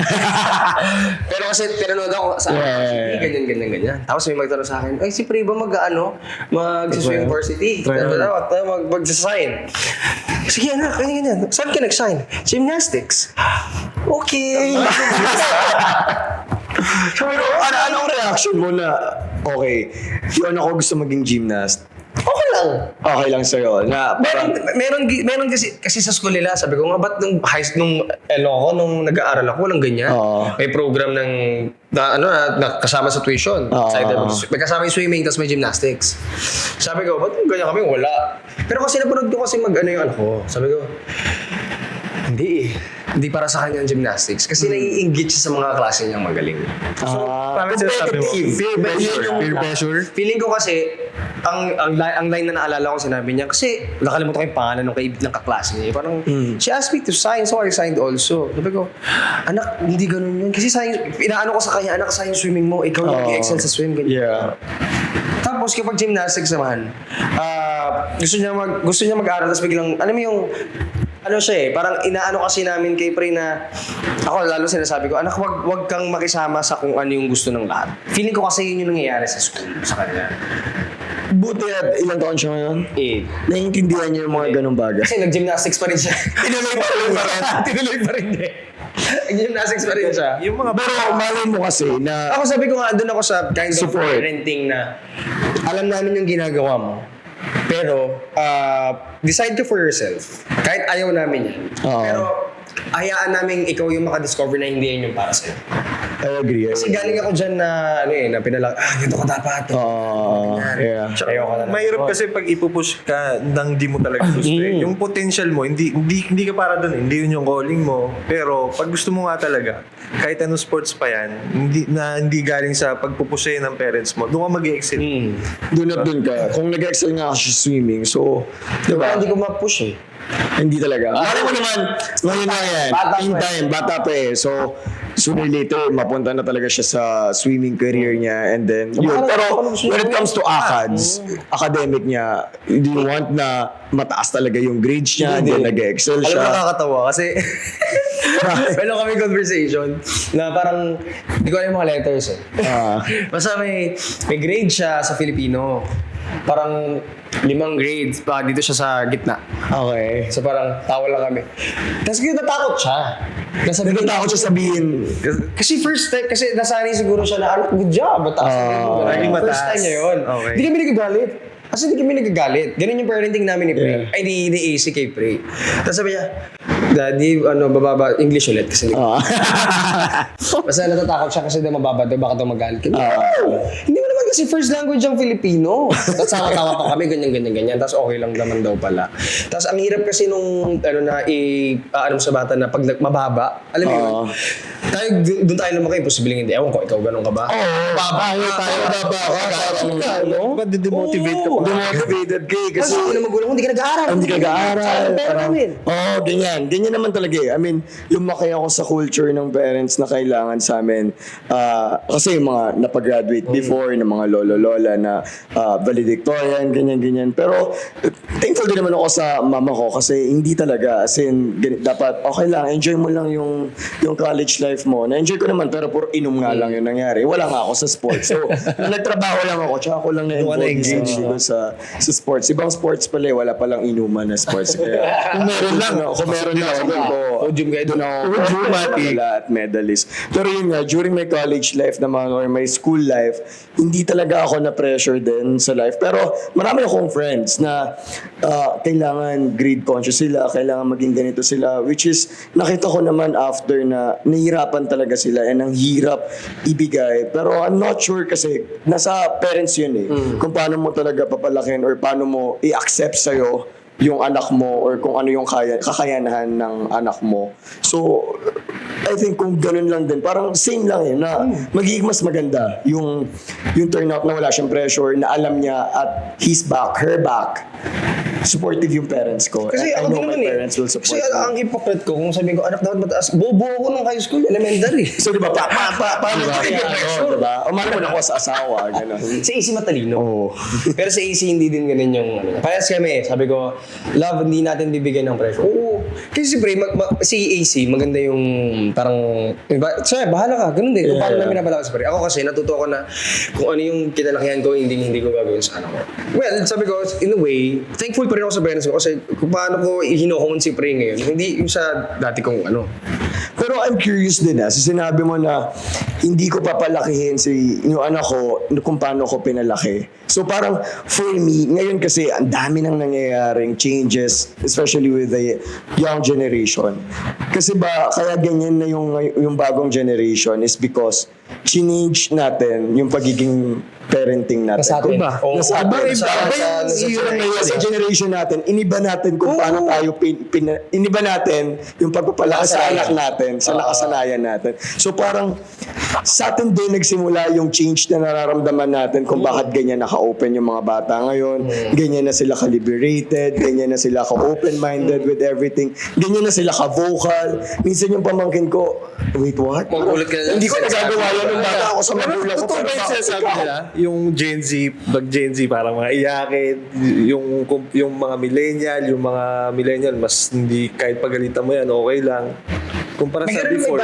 Pero kasi tinanong daw sa akin, ganyan. Tapos may magtanong sa akin, si Pre ba mag-swim varsity? Mag-sign. Sige anak, ganyan. Saan ka nag-sign? Gymnastics. Okay. Pero anong reaction mo na, okay, yung anak ko gusto maging gymnast? Okay lang. Okay lang sa'yo. Na, Meron kasi sa school nila, sabi ko nga, ba't nung nag-aaral ako, walang ganyan. May program na kasama sa tuition. May kasama yung swimming, tapos may gymnastics. Sabi ko, ba't ganyan kami? Wala. Pero kasi napanood ko kasi yung anak ko. Sabi ko, hindi para sa kanya ang gymnastics. Kasi nai-engage siya sa mga klase niyang magaling. So, Parang sinasabi mo, peer pressure. feeling ko kasi, ang line na naalala ko sinabi niya, kasi nakalimutan ko yung pangalan ng kaklase niya. Parang, she asked me to sign, so I signed also. Sabi ko, anak, hindi ganun yun. Kasi inaano ko sa kanya, anak, sayang swimming mo, ikaw yung mag-excel sa swim. Ganyan. Yeah. Tapos kapag gymnastics naman, gusto niya mag-aral, tapos biglang, alam mo yung, parang inaano kasi namin kay Pre na, ako lalo sinasabi ko, anak, wag kang makisama sa kung ano yung gusto ng lahat. Feeling ko kasi yun yung nangyayari sa school, sa kanya. Buti at ilang taon siya ngayon? 8. Naiintindihan niya yung mga ganong bagay. Kasi nag-gymnastics pa rin siya. Tinuloy pa rin din. Nag-gymnastics pa rin siya. Yung mga Pero malay mo kasi na Ako sabi ko nga, doon ako sa kind of Support. parenting na alam namin yung ginagawa mo. Pero, decide ka for yourself. Kahit ayaw namin yan. Pero, hayaan namin ikaw yung makadiscover na hindi yan yung para sa'yo. I agree. Kasi galing ako dyan na, na pinalang, ganito ka dapat. Yeah. Ayoko na. mahirap kasi pag ipupush ka nang di mo talaga gusto yung potential mo, hindi ka para doon. Hindi yun yung calling mo. Pero pag gusto mo nga talaga, kahit anong sports pa yan, hindi galing sa pagpupush ng parents mo, doon ka mag-excel. Doon at doon ka. Kung nag-excel nga kasi swimming, so, Diba? diba? Hindi ko ma-push Hindi talaga. Alam mo naman, ngayon na yan. In time, bata pa So, sooner or later, mapunta na talaga siya sa swimming career niya. And then, yun. Pero, when it comes to ACADS, academic niya, do you want na mataas talaga yung grades niya, then nag-excel Alam mo, siya? nakakatawa kasi meron kami conversation na parang hindi ko alam yung mga letters Basta may grade siya sa Filipino. Parang 5 grades pa dito siya sa gitna. Okay. So parang tawa lang kami. Tapos natakot siya. Natatakot siya sabihin. Kasi first time, kasi nasanay siguro siya na, good job, mataas na yun. laging First mataas. time niya yun. Okay. Hindi kami nagagalit. Kasi hindi kami nagagalit. Ganun yung parenting namin ni Pre. Yeah. Ay, ni AC kay Pre. Tapos sabi niya, Daddy, bababa, English ulit. Kasi basta natatakot siya kasi daw mababa daw, baka daw magalit kami. Hindi mo naman kasi first language ang Filipino. Tapos tawa pa kami, ganyan. Tapos okay lang naman daw pala. Tapos ang hirap kasi nung, sa bata na pag mababa, alam mo yun, Doon tayo lumaki, posibleng hindi. Ewan ko, ikaw ganun ka ba? Babae tayo. Ba't demotivate ka pa? Demotivated ka eh. Kasi Kasi yung magulang mo, hindi ka nag-aaral. hindi ka Saan ang pera namin? Ganyan. Ganyan naman talaga eh. I mean, lumaki ako sa culture ng parents na kailangan sa amin. Kasi yung mga napag-graduate before, ng mga lolo-lola na valedictorian, ganyan-ganyan. Pero thankful din naman ako sa mama ko kasi hindi talaga. As in, dapat okay lang, enjoy mo lang yung college life mo. Na-enjoy ko naman, pero puro inom nga lang yung nangyari. Wala nga ako sa sports. So, nung nagtrabaho lang ako, tsaka ako lang na-engage sa sports. Ibang sports pala eh, wala palang inuman na sports. Kaya, kung meron lang, doon ako at medalist. Pero yun nga, during my college life naman or my school life, hindi talaga ako na-pressure din sa life. Pero marami akong friends na kailangan grade conscious sila, kailangan maging ganito sila, which is nakita ko naman after na nahihirapan talaga sila and ang hirap ibigay. Pero I'm not sure kasi nasa parents yun eh. Kung paano mo talaga papalakin or paano mo i-accept sa'yo yung anak mo or kung ano yung kakayanahan ng anak mo. So, I think kung ganun lang din, parang same lang eh, na magiging mas maganda yung turnout na wala siyang pressure, na alam niya at his back, her back, supportive yung parents ko. Kasi I ako know din my naman parents will support Kasi me. ang hypocrite ko, kung sabihin ko, anak dapat mataas, bobo ako nung high school, elementary. So, di ba, paano ba? Diba? Umano mo na ako sa asawa, gano'n. Si AC matalino. Oo. Pero si AC hindi din ganun yung ano. Parehas kami, sabi ko, love, hindi natin bibigyan ng pressure. Oo. Kasi siyempre, si AC, maganda yung parang, diba? So, bahala ka, ganun din. Kung paano namin napala ko sa Ako kasi, natuto ko na kung ano yung kinalakihan ko, hindi ko gagawin sa anak ko. Well, sabi ko, in a way, thankful pa rin ako sa parents ko kasi kung paano ko hinuhon si Pre ngayon. Hindi yung sa dati kong ano. Pero I'm curious din kasi sinabi mo na hindi ko papalakihin yung anak ko kung paano ko pinalaki. So parang for me, ngayon kasi ang dami nang nangyayaring changes, especially with the young generation. Kasi ba, kaya ganyan na yung bagong generation is because change natin yung pagiging parenting natin. Nasa atin. Kung Nasa atin. Sa generation natin, iniba natin kung paano tayo iniba natin yung pagpapalaki sa anak natin, sa nakasanayan natin. So parang sa atin din nagsimula yung change na nararamdaman natin kung bakit ganyan naka-open yung mga bata ngayon, ganyan na sila ka-liberated, ganyan na sila ka-open-minded with everything, ganyan na sila ka-vocal. Minsan yung pamangkin ko, wait, what? Magulat ka na. Hindi ko nagagawa yan nung bata ako sa magulang ko. Totoo ba yung sinasabi nila? Yung Gen Z, parang mga iyakin, yung mga millennial, mas hindi, kahit pagalitan mo yan, okay lang. Kumpara sa before.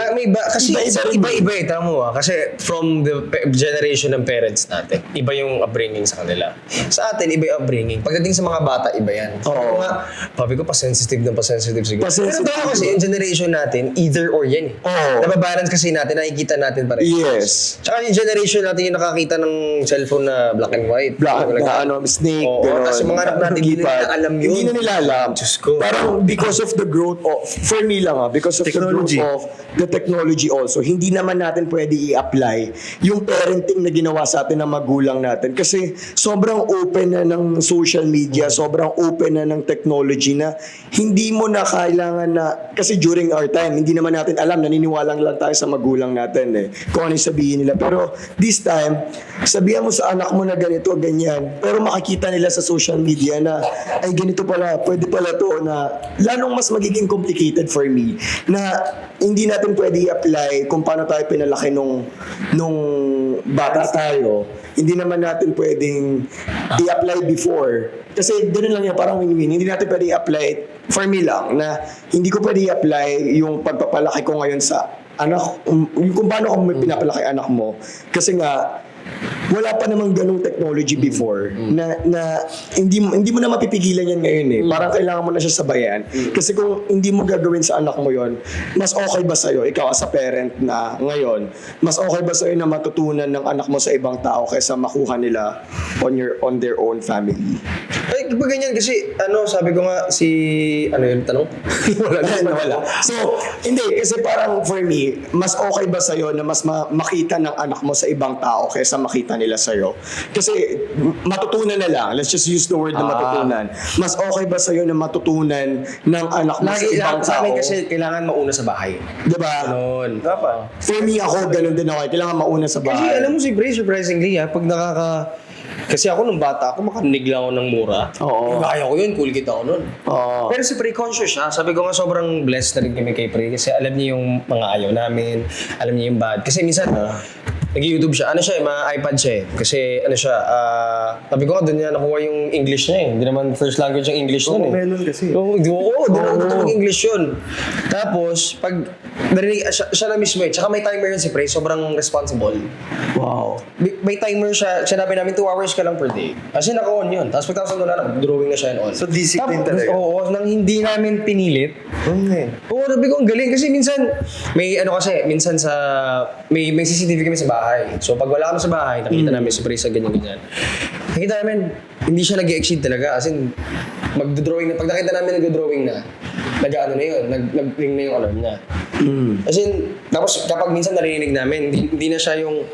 Kasi iba-iba eh, tama mo kasi from the generation ng parents natin, iba yung upbringing sa kanila. Sa atin, iba yung upbringing. Pagdating sa mga bata, iba yan. Oo. Papi ko, pa-sensitive siguro. Pa-sensitive. Pero tayo kasi, yung generation natin, either or yan eh. Oo. Nababalance kasi natin, nakikita natin parehas. Yes. Tsaka yung generation natin yung nakakita ng cellphone na black and white. Snake, Oo, gano'n. tapos yung mga anak natin, hindi Keypad. nila alam yun. Hindi na nila alam. Diyos ko. Parang because of the growth of, for me lang because of Technology. the growth of the technology also, hindi naman natin pwede i-apply yung parenting na ginawa sa atin ng magulang natin. Kasi sobrang open na ng social media, sobrang open na ng technology na hindi mo na kailangan na, kasi during our time, hindi naman natin alam, naniniwala lang tayo sa magulang natin eh, kung ano yung sabihin nila. Pero this time, sabihan mo sa anak mo na ganito, ganyan. Pero makikita nila sa social media na, ay ganito pala, pwede pala to na, lalong mas magiging complicated for me, na hindi natin pwede i-apply kung paano tayo pinalaki nung bata tayo. Hindi naman natin pwedeng i-apply before. Kasi ganoon lang yan, parang win-win. Hindi natin pwede i-apply, for me lang, na hindi ko pwede i-apply yung pagpapalaki ko ngayon sa anak, yung kung paano ko pinapalaki anak mo. Kasi nga, wala pa namang ganung technology before na hindi mo na mapipigilan yan ngayon eh. Parang kailangan mo na siya sabayan. Kasi kung hindi mo gagawin sa anak mo yon, mas okay ba sa'yo, ikaw as a parent na ngayon, mas okay ba sa'yo na matutunan ng anak mo sa ibang tao kaysa makuha nila on their own family? Ay, pag ganyan kasi, sabi ko nga ano yung tanong? Wala. So, hindi. Kasi parang for me, mas okay ba sa'yo na mas makita ng anak mo sa ibang tao kaysa sa makita nila sa'yo? Kasi matutunan na lang. Let's just use the word na matutunan. Mas okay ba sa'yo na matutunan ng anak mo sa Lagi ibang sa tao? amin kasi kailangan mauna sa bahay. Diba? Noon. Dapat. For me, ako, ganun din ako. Kailangan mauna sa Kasi bahay. alam mo si Bray, surprisingly pag kasi ako nung bata ako, makarinig lang ako ng mura. Oo. Kaya ko yun, cool kid ako nun. Oo. Pero si Pre conscious siya. Sabi ko nga sobrang blessed na rin kami kay Pre kasi alam niya yung mga ayaw namin, alam niya yung bad. Kasi minsan, nag-YouTube siya. Ano siya mga iPad siya Kasi ano siya, sabi ko nga doon niya nakuha yung English niya Hindi naman first language yung English nun Melon kasi. Oo, doon ako tutulog English yun. Tapos, pag narinig, siya na mismo Tsaka may timer yun si Pre, sobrang responsible. Wow. May timer siya, sinabi namin 2 hours ka lang per day. Kasi naka-on yun. Tapos pagtapos wala na, drawing na siya on. So, discipline Tapos, talaga. Oo, nang hindi namin pinilit. Okay. Oo, sabi ko, ang galing. Kasi minsan, minsan may CCTV kami sa bahay. So, pag wala kami sa bahay, nakita namin si Pre sa ganyan-ganyan. Nakita namin, hindi siya nag-exceed talaga. As in, magdodrawing na. Pag nakita namin nag-drawing na, nag-ano na yun, nag-ring na yung alarm niya. As in, tapos kapag minsan narinig namin, hindi na siya yung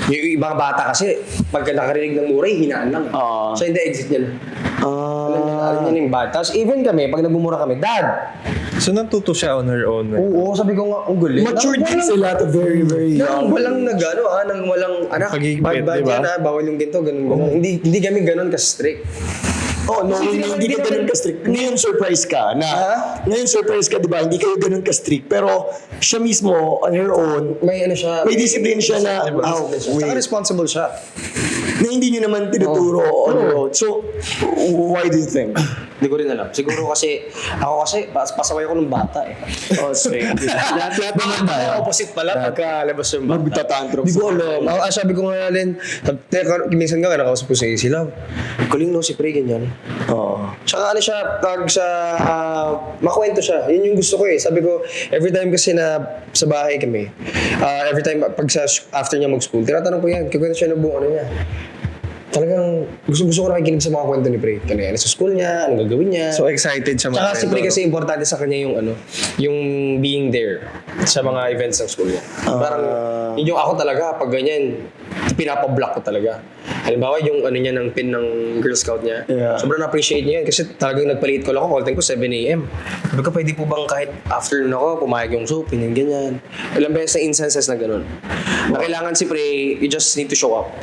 ibang bata kasi pagka nakarinig ng muray, hinaan lang. So hindi, exit niya na. Alam niya yung bata. Tapos even kami, pag nagbumura kami, Dad! So, natuto siya on her own. Oo, sabi ko nga, ang galing. Mature din sila at very, very young. Walang walang anak, Pagigipit, bad diba? yan bawal yung ginto, ganun. Hindi kami ganun ka-strict. Oh, no, hindi ka ganun ka-strict. Ngayon surprise ka na, ngayon surprise ka, di ba? Hindi kayo ganun ka-strict. Pero siya mismo, on her own, May ano siya. may discipline siya na, Saka responsible siya. na hindi nyo naman tinuturo on her own. So, why do you think? Hindi ko rin alam. Siguro kasi, pasaway ako ng bata Oh, sorry. Lahat naman tayo. Opposite pala pagka labas yung bata. Magtatantrum. Hindi ko alam. Sabi ko nga rin, minsan nga nakausap ko sa sila. Galing no si Pre, ganyan. Oo. Tsaka ano siya, makwento siya. Yun yung gusto ko Sabi ko, every time kasi na sa bahay kami, every time after niya mag-school, tinatanong ko yan, kikwento siya ng buong ano niya. Talagang gusto ko nakikinig sa mga kwento ni Pre. Kaya sa school niya, anong gagawin niya. So, excited siya Tsaka si Pre kasi importante sa kanya yung yung being there sa mga events ng school niya. Parang yun yung ako talaga, pag ganyan, pinapablock ko talaga. Halimbawa yung niya ng pin ng Girl Scout niya. Yeah. Sobrang na-appreciate niya yan kasi talagang nagpalit ko lang ako. Call time ko 7 a.m. Sabi ko, pwede po bang kahit afternoon ako, pumayag yung soup, ganyan. Ilang beses na instances na ganun. Na kailangan si Pre, you just need to show up.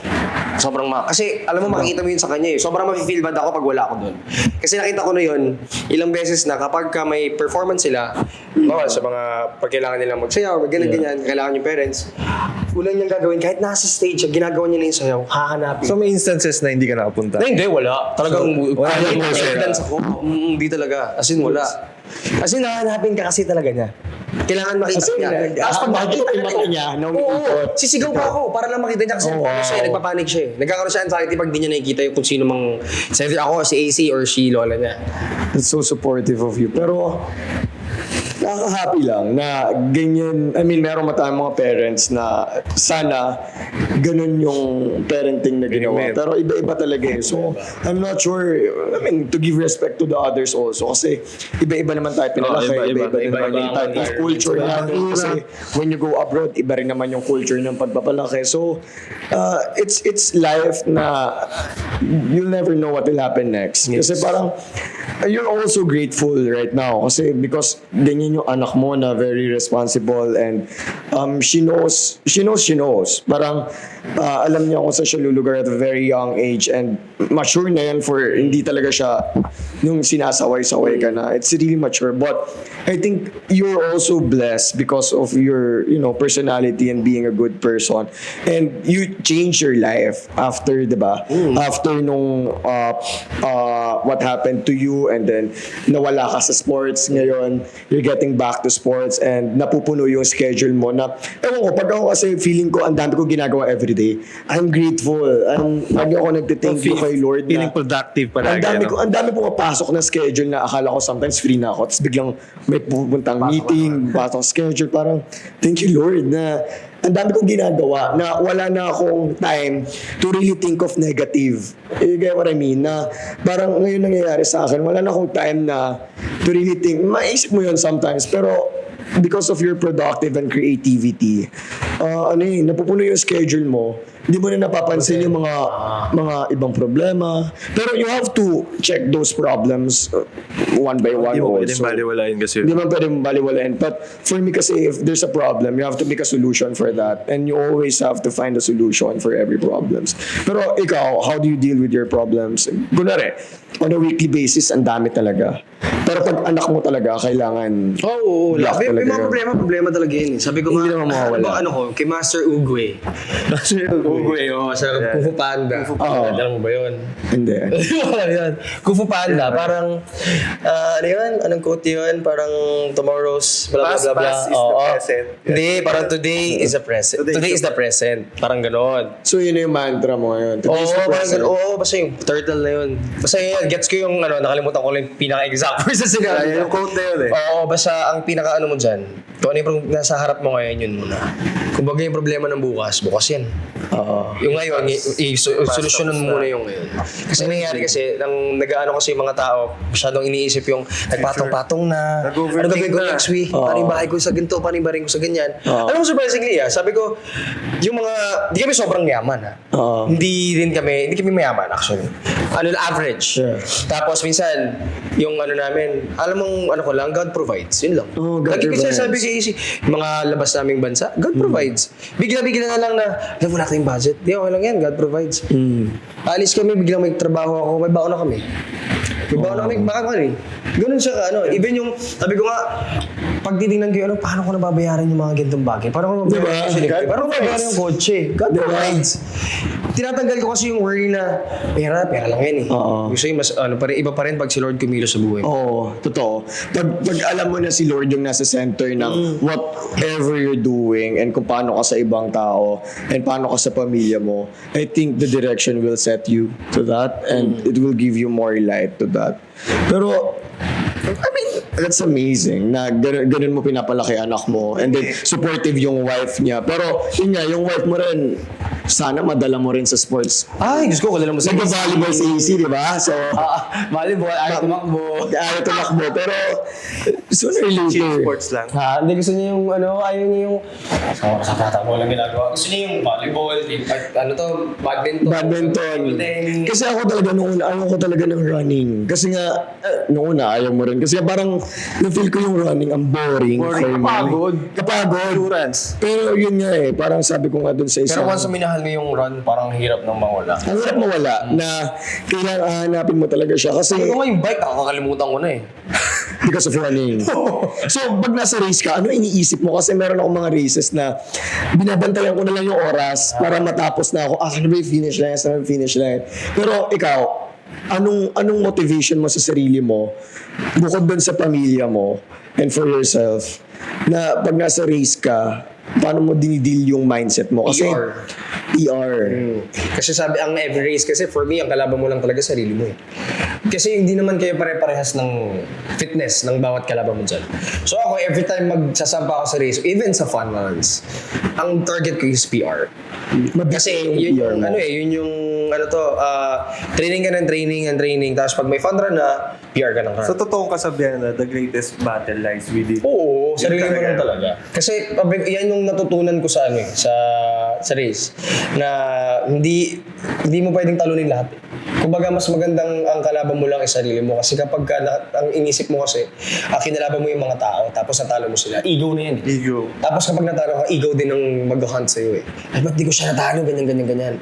Sobrang kasi alam mo makikita mo yun sa kanya Sobrang ma-feel bad ako pag wala ako doon. Kasi nakita ko na yun ilang beses na kapag may performance sila, bawal sa mga pag kailangan nilang magsayaw, ganyan, kailangan yung parents. Ulan niyang gagawin kahit nasa stage, ginagawa niya na yung sayaw, hahanapin. So, may instances na hindi ka nakapunta. Na hindi, wala. Talagang wala may yung evidence ako. Hindi talaga. As in, wala. As in, hahanapin ka kasi talaga niya. Kailangan makita Kasi niya. Tapos pag makikita yung mata niya, nung ikot. sisigaw pa ako para lang makita niya kasi nagpapanik siya Nagkakaroon siya anxiety pag di niya nakikita yung kung sino mang, sa either ako, si AC or si Lola niya. That's so supportive of you. Pero, nakaka-happy lang na ganyan. I mean, meron tayong mga parents na sana ganun yung parenting na ginawa. Ganun. Pero iba-iba talaga So, I'm not sure, I mean, to give respect to the others also. Kasi iba-iba naman tayo pinalaki. Iba-iba. Iba-iba naman yung type of culture natin. Kasi when you go abroad, iba rin naman yung culture ng pagpapalaki. So, it's life na you'll never know what will happen next. Kasi parang, you're also grateful right now. Kasi because ganyan yung anak mo na very responsible and she knows. Parang alam niya kung saan siya lulugar at a very young age and mature na yan for hindi talaga siya nung sinasaway-saway ka na. It's really mature. But I think you're also blessed because of your personality and being a good person. And you change your life after, diba? After nung what happened to you and then nawala ka sa sports ngayon, you're getting back to sports and napupuno yung schedule mo na, ewan ko, pag ako kasi feeling ko, ang dami ko ginagawa everyday. I'm grateful. Lagi ako nagtithank you kay Lord na Feeling productive palagi. ang dami pumapasok na schedule na akala ko sometimes free na ako. Tapos biglang may pupuntang meeting, pasok schedule. Parang, thank you Lord na ang dami kong ginagawa na wala na akong time to really think of negative. You get what I mean? Na parang ngayon nangyayari sa akin, wala na akong time na to really think. Maisip mo yun sometimes, pero because of your productive and creativity, napupuno yung schedule mo, Hindi mo na napapansin yung mga ibang problema. Pero you have to check those problems one by one Hindi mo pwedeng also. baliwalain kasi. Hindi man pwedeng baliwalain. But for me kasi, if there's a problem, you have to make a solution for that. And you always have to find a solution for every problems. Pero ikaw, how do you deal with your problems? Kunwari, on a weekly basis, ang dami talaga. Pero pag anak mo talaga, kailangan... Oo, Black may talaga mga yun. problema talaga yun. Sabi ko Hindi naman mawawala. ano ko, kay Master Ugwe. Ugwe, sa Kung Fu Panda. Oo. Alam mo ba yun? Hindi. Wala yun. Kung Fu Panda, parang, ano yun? Anong quote yun? Parang tomorrow's blah blah blah blah. Past is the Oo. present. Hindi, parang today is the present. Today is the present. Parang ganon. So yun yung mantra mo ngayon. Today's the Parang present. ganon. Oo, basta yung turtle na yun. Basta yun, gets ko yung, nakalimutan ko lang yung pinaka-exact verse sa sinabi. Yung quote na yun eh. Oo, basta ang pinaka-ano mo dyan, kung ano yung nasa harap mo ngayon, yun muna. Kung bagay yung problema ng bukas yan. Oo. Yung ngayon, solusyonan mo muna yung ngayon. Kasi nangyayari kasi, nang nag-ano kasi yung mga tao, masyadong iniisip yung nagpatong-patong na, ano Nag-overthink gagawin ko na. next week, paano yung bahay ko sa ganito, paano yung bahay ko sa ganyan. Alam mo, surprisingly, sabi ko, yung mga, di kami sobrang yaman, Hindi kami mayaman, actually. Average. Sure. Tapos minsan, yung ano namin, alam mong ano ko lang, God provides. Yun lang. Oh, God Lagi ko provides. sinasabi kay Easy, mga labas naming bansa, God provides. Bigla-bigla na lang na, alam mo natin yung budget. Di, okay lang yan, God provides. Alis kami, biglang may trabaho ako, may baon na kami. May baon na kami, baka kami. Ganun siya ka, even yung, sabi ko nga, pag titingnan ko, paano ko nababayaran yung mga ganitong bagay? Paano ko nababayaran yung God paano ko nababayaran yung kotse? God provides. Tinatanggal ko kasi yung worry na, pera lang yan eh. Oo. Gusto yung mas, iba pa rin pag si Lord kumilos sa buhay mo. Oo, totoo. Pag alam mo na si Lord yung nasa center ng whatever you're doing and kung paano ka sa ibang tao and paano ka sa pamilya mo, I think the direction will set you to that and it will give you more light to that. Pero, I mean, that's amazing na ganun mo pinapalaki anak mo and then supportive yung wife niya. Pero, yun nga, yung wife mo rin, sana madala mo rin sa sports. Ay, gusto ko, kalala mo sa Nag-volleyball sa AC, di ba? So, volleyball, ayaw tumakbo. ayaw tumakbo. Pero, sooner or Chill later, sports lang. Hindi gusto niya yung ayaw niya yung sa tatakbo lang ginagawa. Gusto niya yung volleyball, badminton. badminton. tennis. Kasi ako talaga noong una, ayaw ko talaga ng running. Kasi nga, noong una, ayaw mo rin. Kasi parang, na-feel ko yung running, ang boring. for me. Kapagod. Endurance. Pero yun nga parang sabi ko nga dun sa Pero isang... once minahal mo yung run, parang hirap nang mawala. ang hirap mawala na kailangan hanapin mo talaga siya. Kasi Sabi ko nga yung bike, nakakalimutan ko na eh. because of running. So, pag nasa race ka, ano iniisip mo? Kasi meron akong mga races na binabantayan ko na lang yung oras para matapos na ako. Ano ba yung finish line? Saan ba yung finish line? Pero ikaw, anong motivation mo sa sarili mo bukod doon sa pamilya mo and for yourself na pag nasa race ka, paano mo dinidil yung mindset mo? Kasi, PR. Kasi sabi, ang every race, kasi for me, ang kalaban mo lang talaga sarili mo eh. Kasi hindi naman kayo pare-parehas ng fitness ng bawat kalaban mo dyan. So ako, every time magsasampa ako sa race, even sa fun runs, ang target ko is PR. Kasi yun PR yung, mo. yun yung, training ka ng training, tapos pag may fun run na, PR ka ng run. Sa totoong kasabihan na the greatest battle lies within. Oo, sarili mo talaga. lang talaga. Kasi yan yung natutunan ko sa sa race na hindi mo pwedeng talunin lahat. Kumbaga mas magandang ang kalaban mo lang ay sarili mo kasi kapag ang inisip mo kasi kinalaban mo yung mga tao tapos natalo mo sila. Ego na yan. Ego. Tapos kapag natalo ka, ego din ang mag-hunt sa'yo eh. Ay, ba't di ko siya natalo? Ganyan.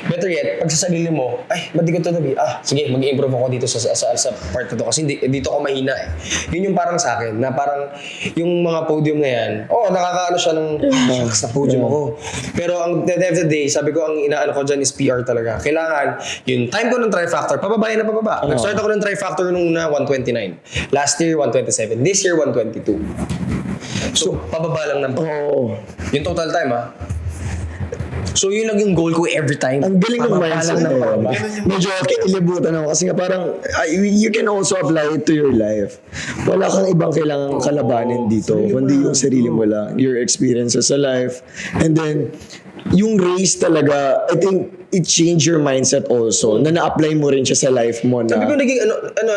Better yet, pag sa sarili mo, ay, ba't di ko ito nabi? Sige, mag-improve ako dito sa part na to kasi dito ako mahina eh. Yun yung parang sa akin, na parang yung mga podium na yan, nakakaano siya ng, shucks, na podium ako. Pero ang the end of the day, sabi ko, ang inaano ko dyan is PR talaga. Kailangan, yung time ko ng Tri-Factor, pababa. Nag-start ako ng Tri-Factor nung una, 129. Last year, 127. This year, 122. So, pababa lang naman. Oo. Yung total time, So, yun lang yung goal ko every time. Ang galing ng Pababa mindset lang ng mo. pababa. Medyo kilibutan ako kasi nga parang you can also apply it to your life. Wala kang ibang kailangang kalabanin dito, kundi yung sarili mo lang, your experiences sa life. And then, yung race talaga, I think it changed your mindset also, na na-apply mo rin siya sa life mo na... Sabi ko naging,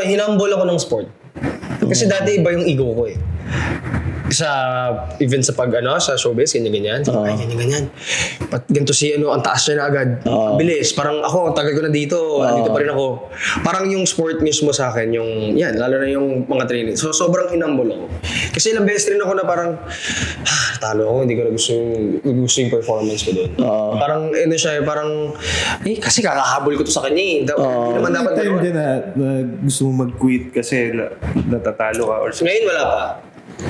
hinambol ako ng sport. Kasi dati iba yung ego ko eh. even sa sa showbiz, ganyan-ganyan. Ay, ganyan-ganyan. Ganito si ang taas niya na agad. Ang bilis. Parang ako, ang tagal ko na dito. Dito pa rin ako. Parang yung sport mismo sa akin, lalo na yung mga training. So, sobrang hinambol ako. Kasi ilang beses rin ako na parang, talo ako, hindi ko na gusto yung performance ko doon. Parang, parang, kasi kakahabol ko to sa kanya eh. Hindi naman dapat Time gano'n. din na gusto mo mag-quit kasi natatalo ka or something. Ngayon wala pa.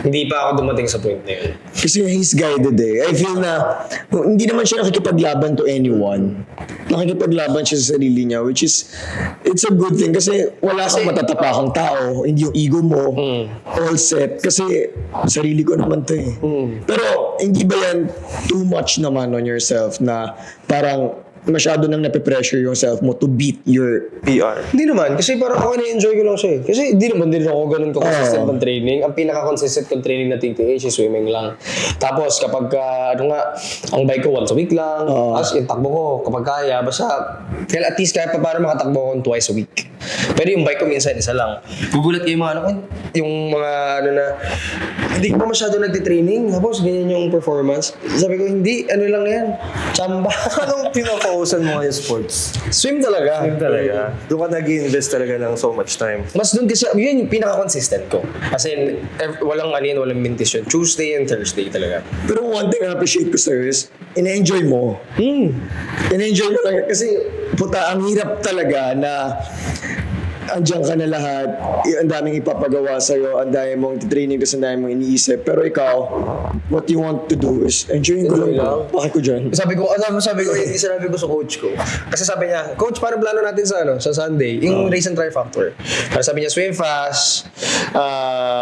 Hindi pa ako dumating sa point na yun. Kasi he's guided eh. I feel na hindi naman siya nakikipaglaban to anyone. Nakikipaglaban siya sa sarili niya, which is, it's a good thing kasi wala kang matatapakang tao, hindi yung ego mo, all set. Kasi sarili ko naman to eh. Pero hindi ba yan too much naman on yourself na parang masyado nang nape-pressure yourself mo to beat your PR. Hindi naman, kasi parang ako na-enjoy ko lang siya eh. Kasi hindi naman din ako ganun ka-consistent ng training. Ang pinaka-consistent kong training na TTH is swimming lang. Tapos kapag, ang bike ko once a week lang. Tapos yung takbo ko, kapag kaya, basta, at least kaya pa para makatakbo ko twice a week. Pero yung bike ko minsan, isa lang. Gugulat kayo yung mga yung mga hindi ko pa masyado nagtitraining. Tapos ganyan yung performance. Sabi ko, hindi, lang yan. Chamba. Anong pinaka-usan mo ngayon sports? Swim talaga. Talaga. Doon ka nag-invest talaga ng so much time. Mas doon kasi, yun yung pinaka-consistent ko. As in, walang walang mintis yun. Tuesday and Thursday talaga. Pero one thing I appreciate ko, sir, is in-enjoy mo. In-enjoy mo lang. Kasi, ang hirap talaga na andiyan ka na lahat, ang daming ipapagawa sa'yo, ang dami mong training kasi ang dami mong iniisip. Pero ikaw, what you want to do is enjoying ko lang. Bakit ko dyan? Sabi ko, hindi sinabi ko sa coach ko. Kasi sabi niya, coach, paano plano natin sa Sunday? Yung race and try factor. Para sabi niya, swim fast,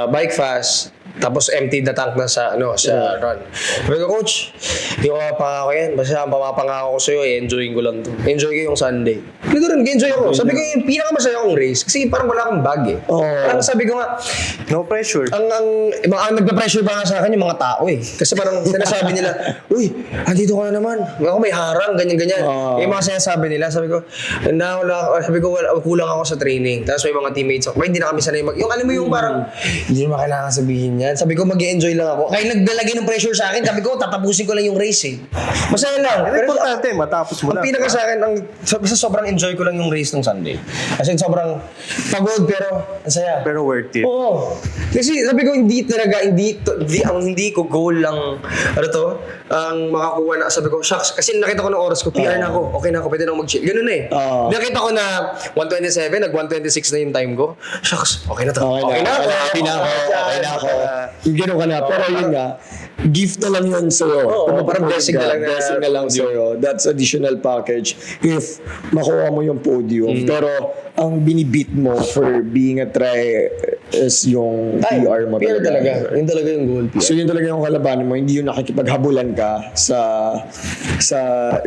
bike fast, tapos empty the tank na sa run. Sabi ko, coach, hindi ko mapangako yan. Basta ang pamapangako ko sa'yo, enjoying ko lang to. Enjoy ko yung Sunday. Pero rin, enjoy ako. Sabi ko, yung pinakamasaya kong race, kasi parang wala akong bag eh. Parang sabi ko nga, No pressure. ang nagpa-pressure pa nga sa akin yung mga tao eh. Kasi parang sinasabi nila, uy, andito ka na naman. Ako may harang, ganyan-ganyan. Yung mga sinasabi nila, sabi ko, kulang ako sa training. Tapos may mga teammates ako, hindi na kami sanay yung alam mo yung parang, hindi naman kailangan sabihin yan. Sabi ko, mag-enjoy lang ako. Kaya naglalagay ng pressure sa akin, sabi ko, tatapusin ko lang yung race eh. Masaya lang. Pero importante, matapos mo ang lang. pinaka sa akin, sobrang enjoy ko lang yung race ng Sunday. Kasi sobrang pagod pero ang saya. Pero worth it. Oo. Kasi sabi ko, hindi ko goal lang, ang makakuha na, sabi ko, shucks, kasi nakita ko ng oras ko, PR na ako, okay na ako, pwede na ako mag-chill. Ganun na eh. Nakita ko na 1:27, nag-1:26 na yung time ko, shucks, okay na to. Okay na ako. Yung gano'n ka na. Pero yun nga, gift na lang yun sa'yo. Parang blessing na lang na- Blessing na lang sa'yo. That's additional package if makuha mo yung podium. Pero ang binibit mo for being a try is yung PR mo PR talaga. talaga. Yun talaga yung goal. PR. So yun talaga yung kalabanan mo, hindi yung nakikipaghabulan ka sa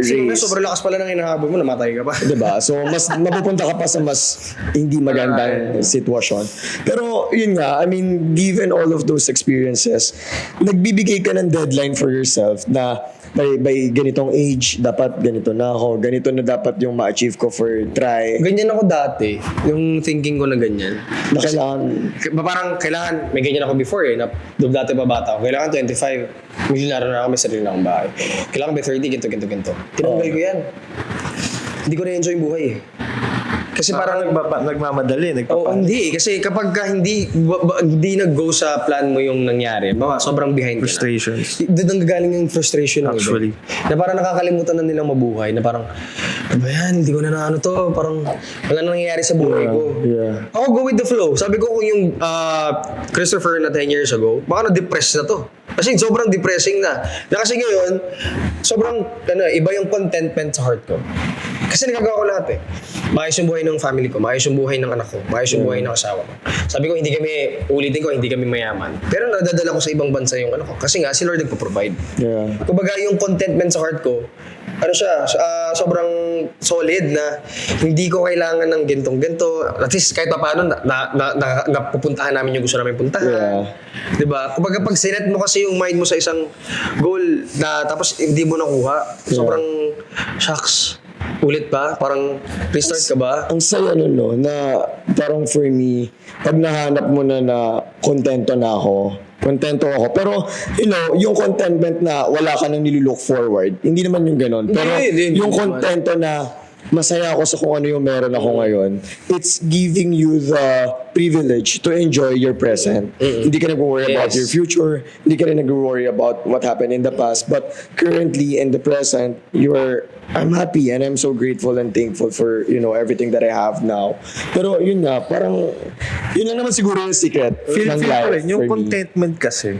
Siguro race. sobrang lakas pala ng hinahabol mo, namatay ka pa. Diba? So, mas mapupunta ka pa sa mas hindi magandang sitwasyon. Pero, yun nga, I mean, given all of those experiences, nagbibigay ka ng deadline for yourself na by ganitong age, dapat ganito na ako, ganito na dapat yung ma-achieve ko for try. Ganyan ako dati. Yung thinking ko na ganyan. Na kailangan, Parang kailangan, may ganyan ako before eh, na dati pa bata ako. Kailangan 25, milyonaryo na ako, may sarili na akong bahay. Kailangan by 30, ganito. Tinanggal ko yan. Hindi ko na-enjoy yung buhay eh. Kasi parang nagmamadali, hindi. Kasi kapag hindi nag-go sa plan mo yung nangyari, sobrang behind ka na. frustrations. Doon ang gagaling yung frustration ng Actually. iba. Na parang nakakalimutan na nilang mabuhay. Na parang, ano ba yan? Hindi ko na to. Parang wala nang nangyayari sa buhay ko. yeah. Ako go with the flow. Sabi ko kung yung Christopher na 10 years ago, baka na-depressed na to. Kasi sobrang depressing na. Na kasi ngayon, sobrang iba yung contentment sa heart ko. Kasi nagagawa ko lahat eh. Maayos yung buhay ng family ko, maayos yung buhay ng anak ko, maayos yung buhay ng asawa ko. Sabi ko, hindi kami mayaman. Pero nadadala ko sa ibang bansa yung ko. Kasi nga, si Lord nagpo-provide. Yeah. Kumbaga, yung contentment sa heart ko, sobrang solid na hindi ko kailangan ng gentong-gento. At least kahit pa paano, napupuntahan namin yung gusto namin puntahan. Yeah. Diba? Kumbaga, pag sinet mo kasi yung mind mo sa isang goal na tapos hindi mo nakuha, sobrang shocks. Ulit ba? Parang restart ka ba? Ang saya nun, no, na parang for me, pag nahanap mo na kontento na ako, Kontento ako. Pero, yung contentment na wala ka nang nilook forward, hindi naman yung ganon. Pero Hindi yung naman. kontento na masaya ako sa kung ano yung meron ako ngayon, it's giving you the privilege to enjoy your present. Hindi ka nag-worry about your future, hindi ka rin nag-worry about what happened in the past, but currently in the present, I'm happy and I'm so grateful and thankful for, everything that I have now. Pero yun nga, parang, yun lang naman siguro yung secret Feel ng ko life rin, yung for me. contentment kasi,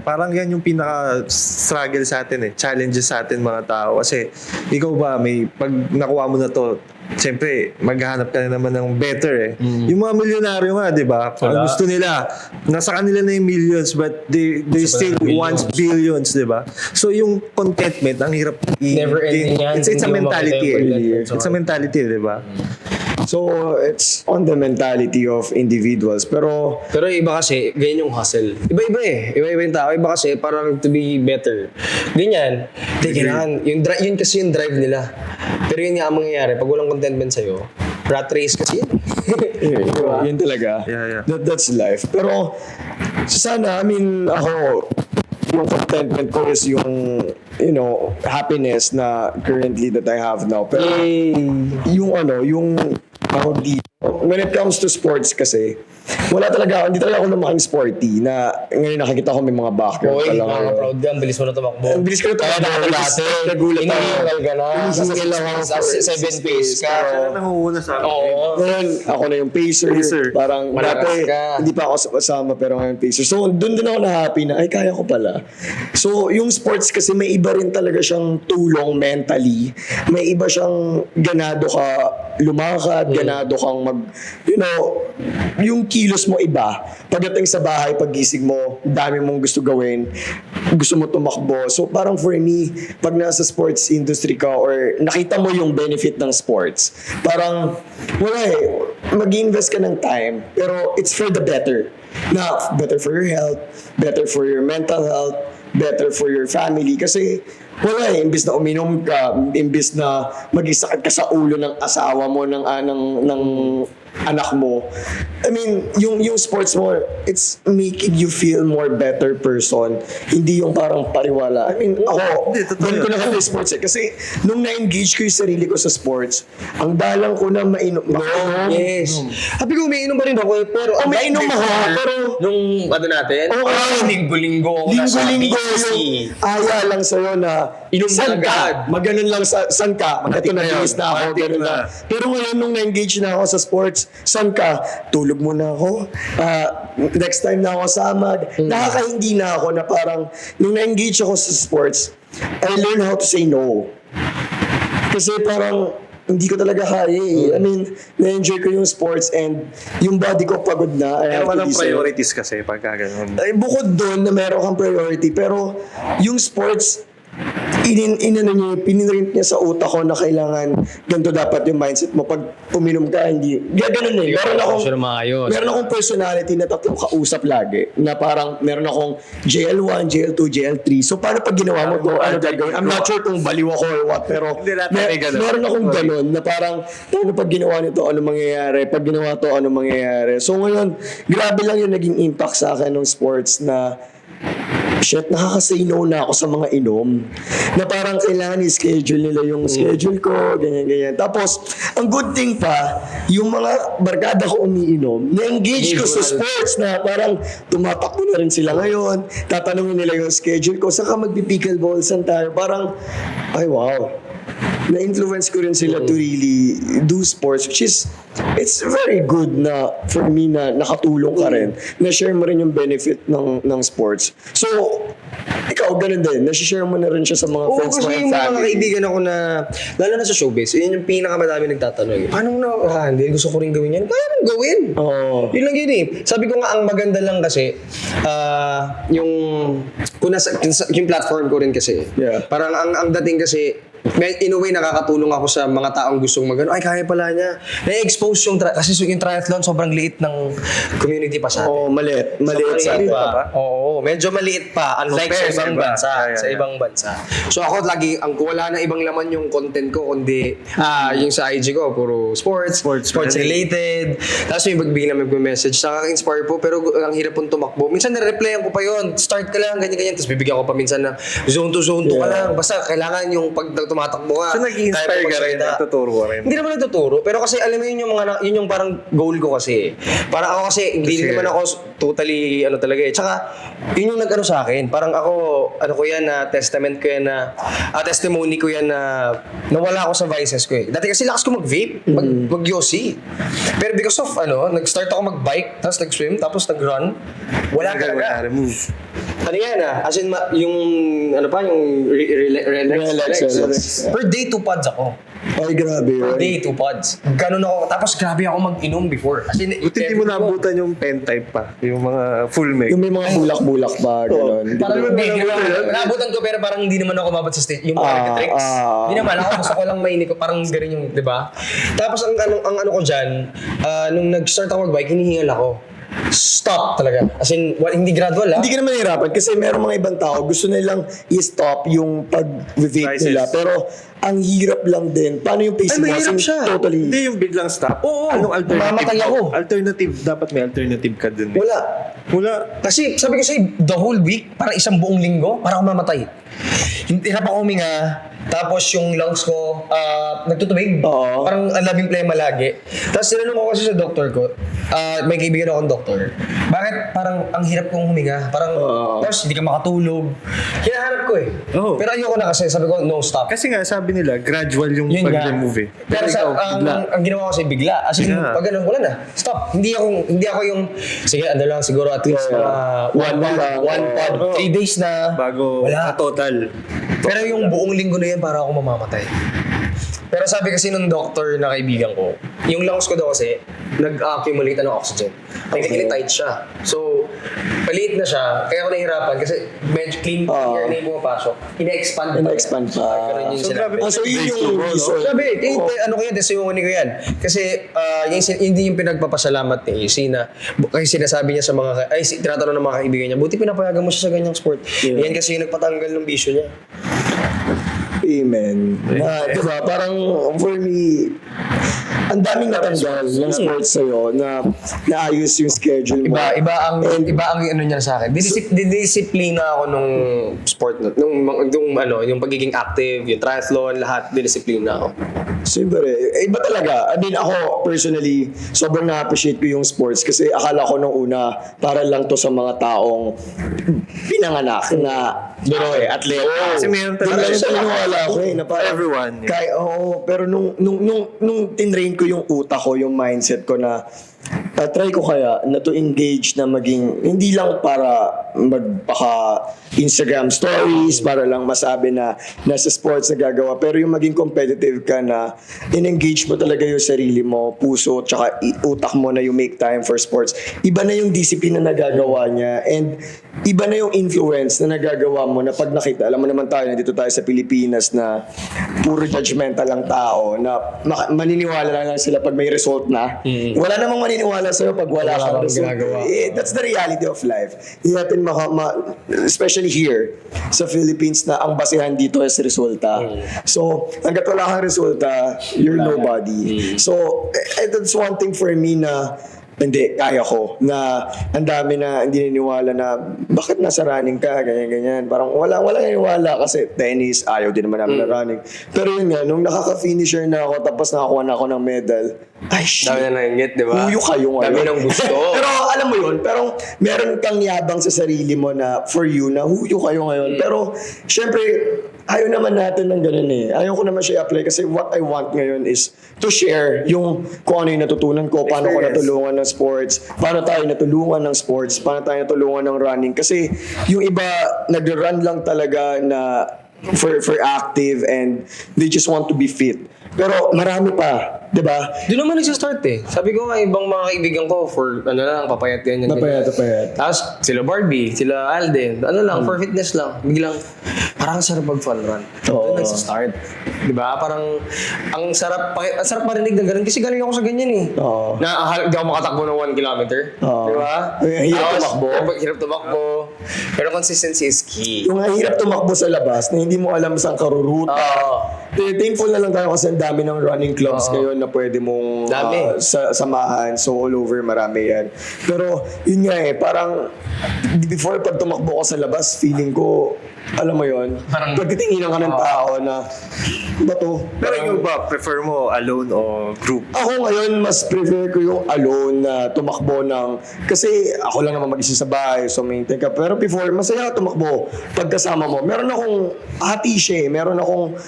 parang yan yung pinaka-struggle sa atin challenges sa atin mga tao. Kasi, ikaw ba, pag nakuha mo na to, siyempre, maghahanap ka na naman ng better Yung mga milyonaryo nga, di ba? Ang gusto nila, nasa kanila na yung millions, but they still want billions, di ba? So, yung contentment, ang hirap Never ending yan. It's a Hindi mo mentality makita yung contentment. It's a mentality, di ba? So, it's on the mentality of individuals. Pero, Iba kasi, ganyan yung hustle. Iba-iba Iba-iba yung tao. Iba kasi, parang to be better. Ganyan. Kailangan. Yun kasi yung drive nila. Pero yun nga ang mangyayari. Pag walang contentment sa'yo, rat race kasi yun. yun talaga. Yeah. That's life. Pero, sana, ako, yung contentment ko is yung, happiness na currently that I have now. Pero, yung tawag dito, when it comes to sports kasi, hindi talaga ako lumaking sporty na ngayon nakikita ko may mga backyard Boy, pa lang. nakaka-proud ka. Ang bilis mo na tumakbo. Ang bilis ko na tumakbo. Kaya dati, Nagulat ako. hinihingal ka na. Hinihingal lang ako for 7 pace ka. Nanguuna sa akin. Oo. Ngayon, ako na yung pacer. Parang Malakas dati, ka. hindi pa ako kasama pero ngayon pacer. So, doon din ako na-happy na, ay, kaya ko pala. So, yung sports kasi may iba rin talaga siyang tulong mentally. May iba siyang ganado ka lumakad, ganado kang yung kilos mo iba. Pagdating sa bahay, pagising mo, dami mong gusto gawin, gusto mo tumakbo. So parang for me, pag nasa sports industry ka or nakita mo yung benefit ng sports, parang wala mag-invest ka ng time, pero it's for the better. Na better for your health, better for your mental health, better for your family. Kasi wala imbis na uminom ka, imbis na magisakit ka sa ulo ng asawa mo, ng anak mo. I mean, yung sports mo, it's making you feel more better person. Hindi yung parang pariwala. I mean, ako, Hindi, totoo doon ko yun. na kasi sports Kasi nung na-engage ko yung sarili ko sa sports, ang dalang ko na mainom. Yes. Sabi ko, umiinom pa rin ako pero... Umiinom ako, pero... Nung natin? Oo. Linggo-linggo ako nasa Linggo-linggo BTC. yung aya lang sa'yo na Inom na saan ka? agad. Maganon lang saan ka? Ito na, na yun. na ako. Matik Ganun na. na. Pero ngayon nung na-engage na ako sa sports, saan ka? Tulog muna ako. Next time na ako samad. Nakakahindi na ako na parang nung na-engage ako sa sports, I learned how to say no. Kasi parang hindi ko talaga kaya I mean, na-enjoy ko yung sports and yung body ko pagod na. I have Pero to walang be so- priorities kasi pagka ganun. Ay, bukod doon na meron kang priority, pero yung sports, pinirint niya sa utak ko na kailangan ganito dapat yung mindset mo. Pag uminom ka, hindi. Ganun eh. Meron akong personality na tatlong kausap lagi. Na parang meron akong JL1, JL2, JL3. So paano pag ginawa mo to, ano gagawin? I'm not sure kung baliw ako or what, pero Hindi natin may ganun. meron akong ganun na parang paano pag ginawa nito, ano mangyayari? Pag ginawa to, ano mangyayari? So ngayon, grabe lang yung naging impact sa akin ng sports na shit, nakaka-say no na ako sa mga inom. Na parang kailangan i-schedule nila yung schedule ko, ganyan-ganyan. Tapos, ang good thing pa, yung mga barkada ko umiinom, na-engage ko sa sports na parang tumatakbo na rin sila ngayon, tatanungin nila yung schedule ko, saka magpipickleball saan tayo. Parang, ay wow. Na-influence ko rin sila to really do sports, which is, it's very good na for me na nakatulong ka rin, na share mo rin yung benefit ng sports. So, ikaw ganun din, na-share mo na rin siya sa mga Oo, friends mo kasi and yung mga family. kaibigan ako na, lalo na sa showbiz, yun yung pinakamadami nagtatanong. Paano mo na-handle? Gusto ko rin gawin yan. Kaya mong gawin. Oo. Yun lang yun eh. Sabi ko nga, ang maganda lang kasi, yung platform ko rin kasi. Yeah. Parang ang dating kasi, in a way, nakakatulong ako sa mga taong gustong magano. Ay, kaya pala niya. Na-expose yung, kasi yung triathlon, sobrang liit ng community pa sa atin. Oo, maliit sa atin. Oo, medyo maliit pa. Unlike Compared sa ibang sa iba. bansa. Yeah. Sa ibang bansa. So ako lagi, wala na ibang laman yung content ko, kundi yung sa IG ko, puro sports related. Tapos may bigla mag-message. Nakaka-inspire po, pero ang hirap pong tumakbo. Minsan na-replyan ko pa yun. Start ka lang, ganyan-ganyan. Tapos bibigyan ko pa minsan na zone to zone ka lang. Basta kailangan yung pag tumatakbo ka. So nag-inspire ka rin, natuturo ka rin. Hindi naman natuturo, pero kasi alam mo yun yung yun yung parang goal ko kasi. Parang ako kasi hindi Share. naman ako totally talaga eh. Tsaka yun yung nag-ano sa akin. Parang ako ko yan na testament ko yan na testimony ko yan na nawala ako sa vices ko eh. Dati kasi lakas ko mag-vape, mag-yossi. Pero because of nag-start ako mag-bike, tapos nag-swim, tapos nag-run, wala talaga. Remove. Ano yan as in yung yung relax. Per day 2 pods ako. Ay, grabe Per yun. day 2 pods. Ganun ako. Tapos grabe ako mag-inom before. As in, Buti hindi mo nabutan yung pen type pa. Yung mga full make. Yung may mga bulak-bulak pa, gano'n. Parang Hindi hindi mo nabutan yun? nabutan ko pero parang hindi naman ako mabot sa stage. Yung mga tricks. Hindi naman ako. Gusto ko lang mainik ko. Parang ganun yung, di ba? Tapos ang ano ko dyan, nung nag-start ako mag-bike, hinihingal ako. Stop talaga. As in, hindi gradual Hindi ka naman nahirapan kasi meron mga ibang tao gusto nilang i-stop yung pag-vape Vices. nila. Pero ang hirap lang din. Paano yung pacing mo? mahirap As in, siya. Totally. Hindi yung biglang stop. Oo. Anong alternative? Mamatay ako. Alternative. Dapat may alternative ka dun. eh. Wala. Kasi sabi ko sa'yo, the whole week, parang isang buong linggo, parang ako mamatay. Hirap ako huminga. Tapos yung lungs ko, nagtutubig. Oo. Parang ang labing plema lagi. Tapos tinanong ko kasi sa doktor ko, may kaibigan akong doktor. Bakit parang ang hirap kong huminga? Parang, tapos hindi ka makatulog. Hinahanap ko eh. Oo. Pero ayoko na kasi, sabi ko, no, stop. Kasi nga, sabi nila, gradual yung Yun nga. pag-remove eh. Pero ikaw, bigla. ang ginawa ko kasi bigla. As in, Yeah. pag ganun, wala na. Stop. Hindi ako yung, sige, lang, siguro at least one pod, 3 days na. Bago Wala. total. Pero yung buong linggo na yan, para ako mamamatay. Pero sabi kasi nung doctor na kaibigan ko, yung lungs ko daw kasi, nag-accumulate ng oxygen. Ang tight siya. So, maliit na siya. Kaya ako nahihirapan kasi medyo clean air na yung pumapasok. Ina-expand pa. Ina-expand pa. Ganun yung So, sinabi. grabe. So yun yung reason. Sabi, ko yan, testimony ko yan. Kasi hindi yung pinagpapasalamat ni AC na kasi sinasabi niya sa mga, tinatanong ng mga kaibigan niya, buti pinapayagan mo siya sa ganyang sport. Yan kasi yung nagpatanggal ng bisyo niya. Amen. Na, diba, parang for me, ang daming natanggal ng sports sa'yo na naayos yung schedule mo. Iba ang ano niya sa akin. Didisiplina ako nung sport yung pagiging active, yung triathlon, lahat didisiplina ako. Siyempre, iba talaga. I mean, ako personally, sobrang na-appreciate ko yung sports kasi akala ko nung una, para lang to sa mga taong pinanganak na atleta. Kasi meron Doon talaga lang naniniwala ako na parang, everyone. pero nung tinrain ko yung utak ko, yung mindset ko na try ko kaya na to engage na maging hindi lang para magpaka Instagram stories para lang masabi na nasa sports na gagawa pero yung maging competitive ka na in-engage mo talaga yung sarili mo, puso tsaka utak mo na you make time for sports. Iba na yung discipline na nagagawa niya and iba na yung influence na nagagawa mo na pag nakita, alam mo naman tayo, nandito tayo sa Pilipinas na puro judgmental lang tao na maniniwala lang sila pag may result na. Wala namang maniniwala sa'yo pag wala kang result. That's the reality of life. Hindi natin especially here sa Philippines na ang basehan dito is resulta. So, hanggat wala kang resulta, you're nobody. So, that's one thing for me na hindi, kaya ko. Na ang dami na hindi naniniwala na bakit nasa running ka, ganyan-ganyan. Parang wala naniniwala kasi tennis, ayaw din naman namin na running. Pero yun nga, nung nakaka-finisher na ako tapos nakakuha na ako ng medal, ay shit. Dami na naingit, di ba? Huyo kayo ngayon. Dami ng gusto. Pero alam mo yun, pero meron kang yabang sa sarili mo na for you, na huyo kayo ngayon. Pero syempre, ayaw naman natin ng ganun eh. Ayaw ko naman siya apply kasi what I want ngayon is to share yung kung ano yung natutunan ko, paano ko natulungan ng sports, paano tayo natulungan ng sports, paano tayo natulungan ng running. Kasi yung iba, nag-run lang talaga na for active and they just want to be fit. Pero marami pa Di ba? Doon naman nagsa-start eh. Sabi ko nga, ibang mga kaibigan ko, for ano lang, papayat yan. Napayat. Tapos, sila Barbie, sila Alden, ano lang, for fitness lang. Biglang, parang sarap mag-fun run. Oo. Doon nagsa-start. Di ba? Parang, ang sarap marinig ng ganun. Kasi galing ako sa ganyan eh. Oo. Hindi ako makatakbo ng 1 kilometer. Oo. Di ba? Hirap Tapos, tumakbo. Hirap tumakbo. Pero consistency is key. Yung hirap tumakbo sa labas na hindi mo alam saan karuruta. Thankful na lang tayo kasi ang dami ng running clubs ngayon na pwede mong Dami. samahan. So all over marami yan. Pero yun nga parang before pag tumakbo ka sa labas, feeling ko, alam mo yun, pagtitinginan ka ng tao na, ba to? Pero yung ba, prefer mo alone o group? Ako ngayon, mas prefer ko yung alone na tumakbo ng... Kasi ako lang naman mag-isa sa bahay, so maintain ka. Pero before, masaya ka tumakbo pagkasama mo. Meron akong hati siya eh. Meron akong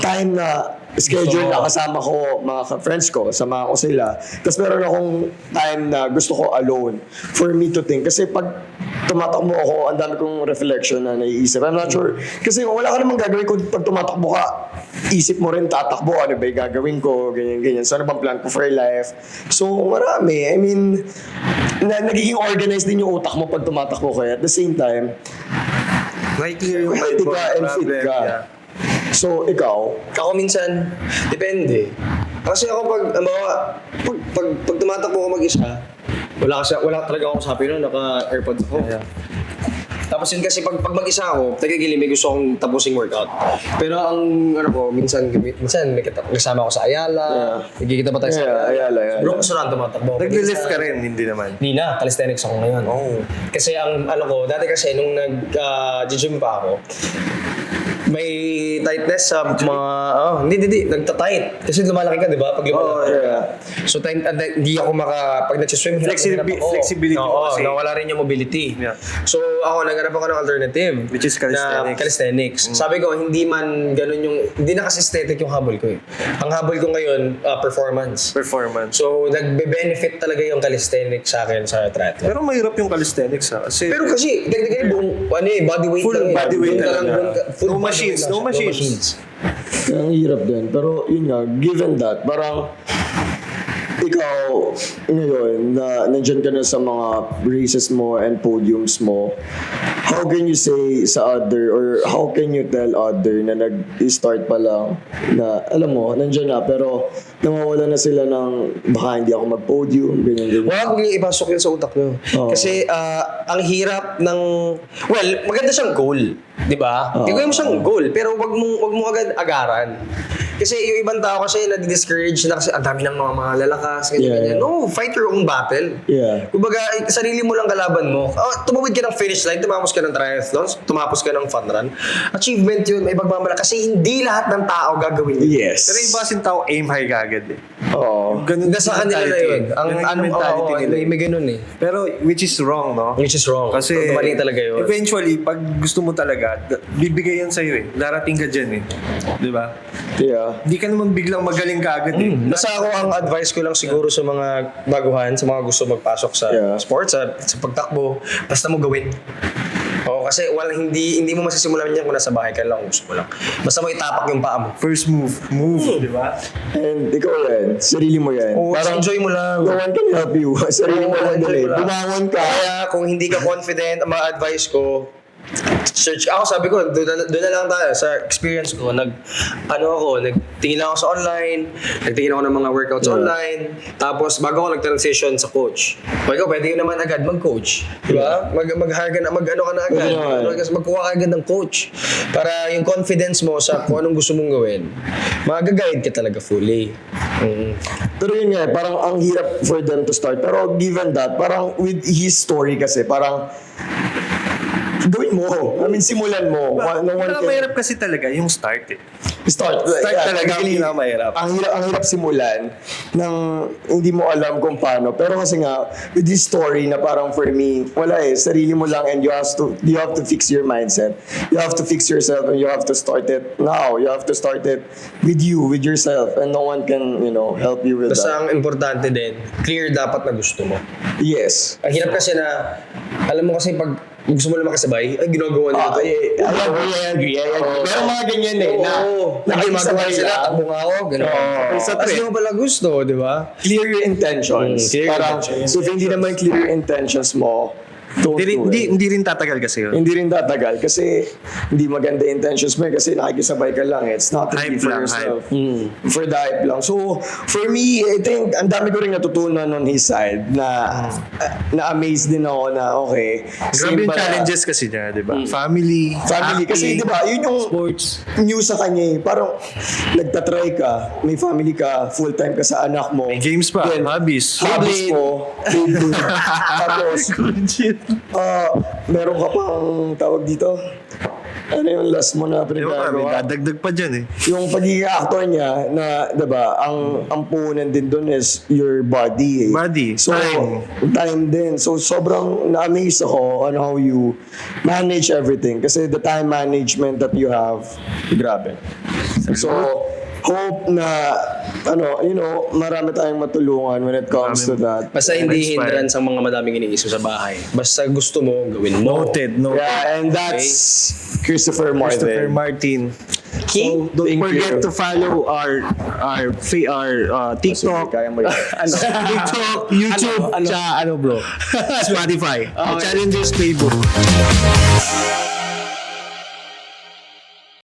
time na schedule na kasama ko mga friends ko, sama ko sila. Tapos meron akong time na gusto ko alone for me to think. Kasi pag tumatakbo ako, ang dami kong reflection na naiisip. I'm not sure. Kasi wala ka namang gagawin kung pag tumatakbo ka, isip mo rin tatakbo, ano ba yung gagawin ko, ganyan. So ano bang plan ko for life? So marami. I mean, nagiging organized din yung utak mo pag tumatakbo ka. At the same time, Clear yung healthy ka and fit ka. So, ikaw? Ako minsan, depende. Kasi ako pag tumatakbo ko mag-isa, wala talaga ako sa nun, naka-airpods ako. Tapos yun kasi pag mag-isa ako, tagagilim, may gusto akong tapusing workout. Pero ang minsan may kasama ako sa Ayala, nagkikita pa tayo sa Ayala. Bro, gusto lang tumatakbo. Nagli-lift ka rin, hindi naman. Hindi na, calisthenics ako ngayon. Kasi ang dati kasi nung nag-gym pa ako, may tightness sa mga, hindi, nagta-tight. Kasi lumalaki ka, di ba? Pag lumalaki ka. So, hindi ako pag nagsiswim, Flexibility mo kasi. nawala rin yung mobility. Yeah. So, ako, naghanap ako ng alternative. Which is calisthenics. Na calisthenics. Sabi ko, hindi na kasi aesthetic yung habol ko eh. Ang habol ko ngayon, performance. So, nagbe-benefit talaga yung calisthenics sa akin sa triathlon. Pero mahirap yung calisthenics ha. Pero kasi, dagdagan yung buong, body weight Full lang eh. body weight Doon ka lang, talaga. full No body machines, weight lang no siya. machines. Ang hirap din. Pero yun nga, given that, parang ikaw ngayon na nandyan ka na sa mga races mo and podiums mo, how can you say sa other or how can you tell other na nag-start pa lang na alam mo, nandyan na pero nawawala na sila ng baka hindi ako mag-podium, ganyan. Wala kong ipasok yun sa utak nyo. Oo. Kasi ang hirap ng... Well, maganda siyang goal. Di ba? Tigawin mo siyang goal, pero wag mo agad agaran. Kasi yung ibang tao kasi na-discourage na kasi ang dami ng mga lalakas, ganyan. Yeah. No, fight your own battle. Yeah. Kumbaga, sarili mo lang kalaban mo. Tumawid ka ng finish line, tumapos ka ng triathlons, tumapos ka ng fun run. Achievement yun, may pagmamala. Kasi hindi lahat ng tao gagawin yun. Yes. Pero iba kasing tao aim high kagad eh. Oo. Ganun Nasa kanila na yun. Ang mentality nila. may ganun eh. Pero which is wrong, no? Which is wrong. Kasi Mali talaga yun. eventually, pag gusto mo talaga, bibigay yan sa'yo eh. Darating ka dyan eh. Di ba? Yeah. Di ka naman biglang magaling ka agad eh. Basta ako, ang advice ko lang siguro sa mga baguhan, sa mga gusto magpasok sa sports, sa pagtakbo, basta mo gawin. Oo, kasi hindi mo masisimulan yan kung nasa bahay ka lang, gusto mo lang. Basta mo itapak yung paa mo. First move, di ba? And ikaw yan, sarili mo yan. Parang enjoy mo lang. No one can help you. Sarili mo lang din eh. Bumangon ka. Kaya kung hindi ka confident, ang mga advice ko, search. Ako sabi ko, doon na lang tayo sa experience ko. Nagtingin lang ako sa online, nagtingin ako ng mga workouts online, tapos bago ako nag-transition sa coach. Ikaw, pwede yun naman agad mag-coach. Di ba? Mag-hire ka na, mag-ano ka na agad. Magkuha ka agad ng coach. Para yung confidence mo sa kung anong gusto mong gawin, mag-guide ka talaga fully. Pero yun nga, parang ang hirap for them to start. Pero given that, parang with his story kasi, parang gawin mo. I mean, simulan mo. Pero mahirap kasi talaga yung start eh. Start talaga ang pinakamahirap. Ang hirap simulan nang hindi mo alam kung paano. Pero kasi nga, with this story na parang for me, wala eh, sarili mo lang and you have to fix your mindset. You have to fix yourself and you have to start it now. You have to start it with you, with yourself. And no one can, help you with Basta that. ang importante din, clear dapat na gusto mo. Yes. Ang hirap kasi na, alam mo kasi pag gusto mo na makasabay, ay ginagawa nila to. I agree. Pero mga ganyan eh, na nakikisabay sila, takbo nga ako, gano'n. Sa Tapos di mo pala gusto, di ba? clear your intentions. Clear your Parang, intentions. if hindi naman clear your intentions mo, don't do it. Hindi rin tatagal kasi yun. Hindi rin tatagal kasi hindi maganda intentions mo kasi nakikisabay ka lang. It's not really Hype for lang, yourself. For the hype lang. So, for me, I think ang dami ko rin natutunan on his side na-amaze din ako na okay. Grabe same yung pala. challenges kasi niya, di ba? Family, Kasi acting, di ba, yun yung sports. news sa kanya eh. Parang nagtatry ka, may family ka, full-time ka sa anak mo. May games pa, Then, hobbies. Hobbies mo. Tapos, meron ka pang tawag dito. Ano yung last mo na Di ba, may pinagagawa? dadagdag pa dyan eh. Yung pagiging actor niya na, 'di ba, ang puhunan din doon is your body. Eh. Body, So, time. din. So, sobrang na-amaze ako on how you manage everything. Kasi the time management that you have, grabe. So, hope na, marami tayong matulungan when it comes to that. Basta hindi Inspired. hindrance ang mga madaming iniisip sa bahay. Basta gusto mo, gawin mo. Noted. Yeah, and that's Christopher Christopher Martin. Martin. So, don't Thank forget you. to follow our TikTok, Kaya mo yun. TikTok, YouTube, tsaka bro, Spotify. The Challengers Playbook.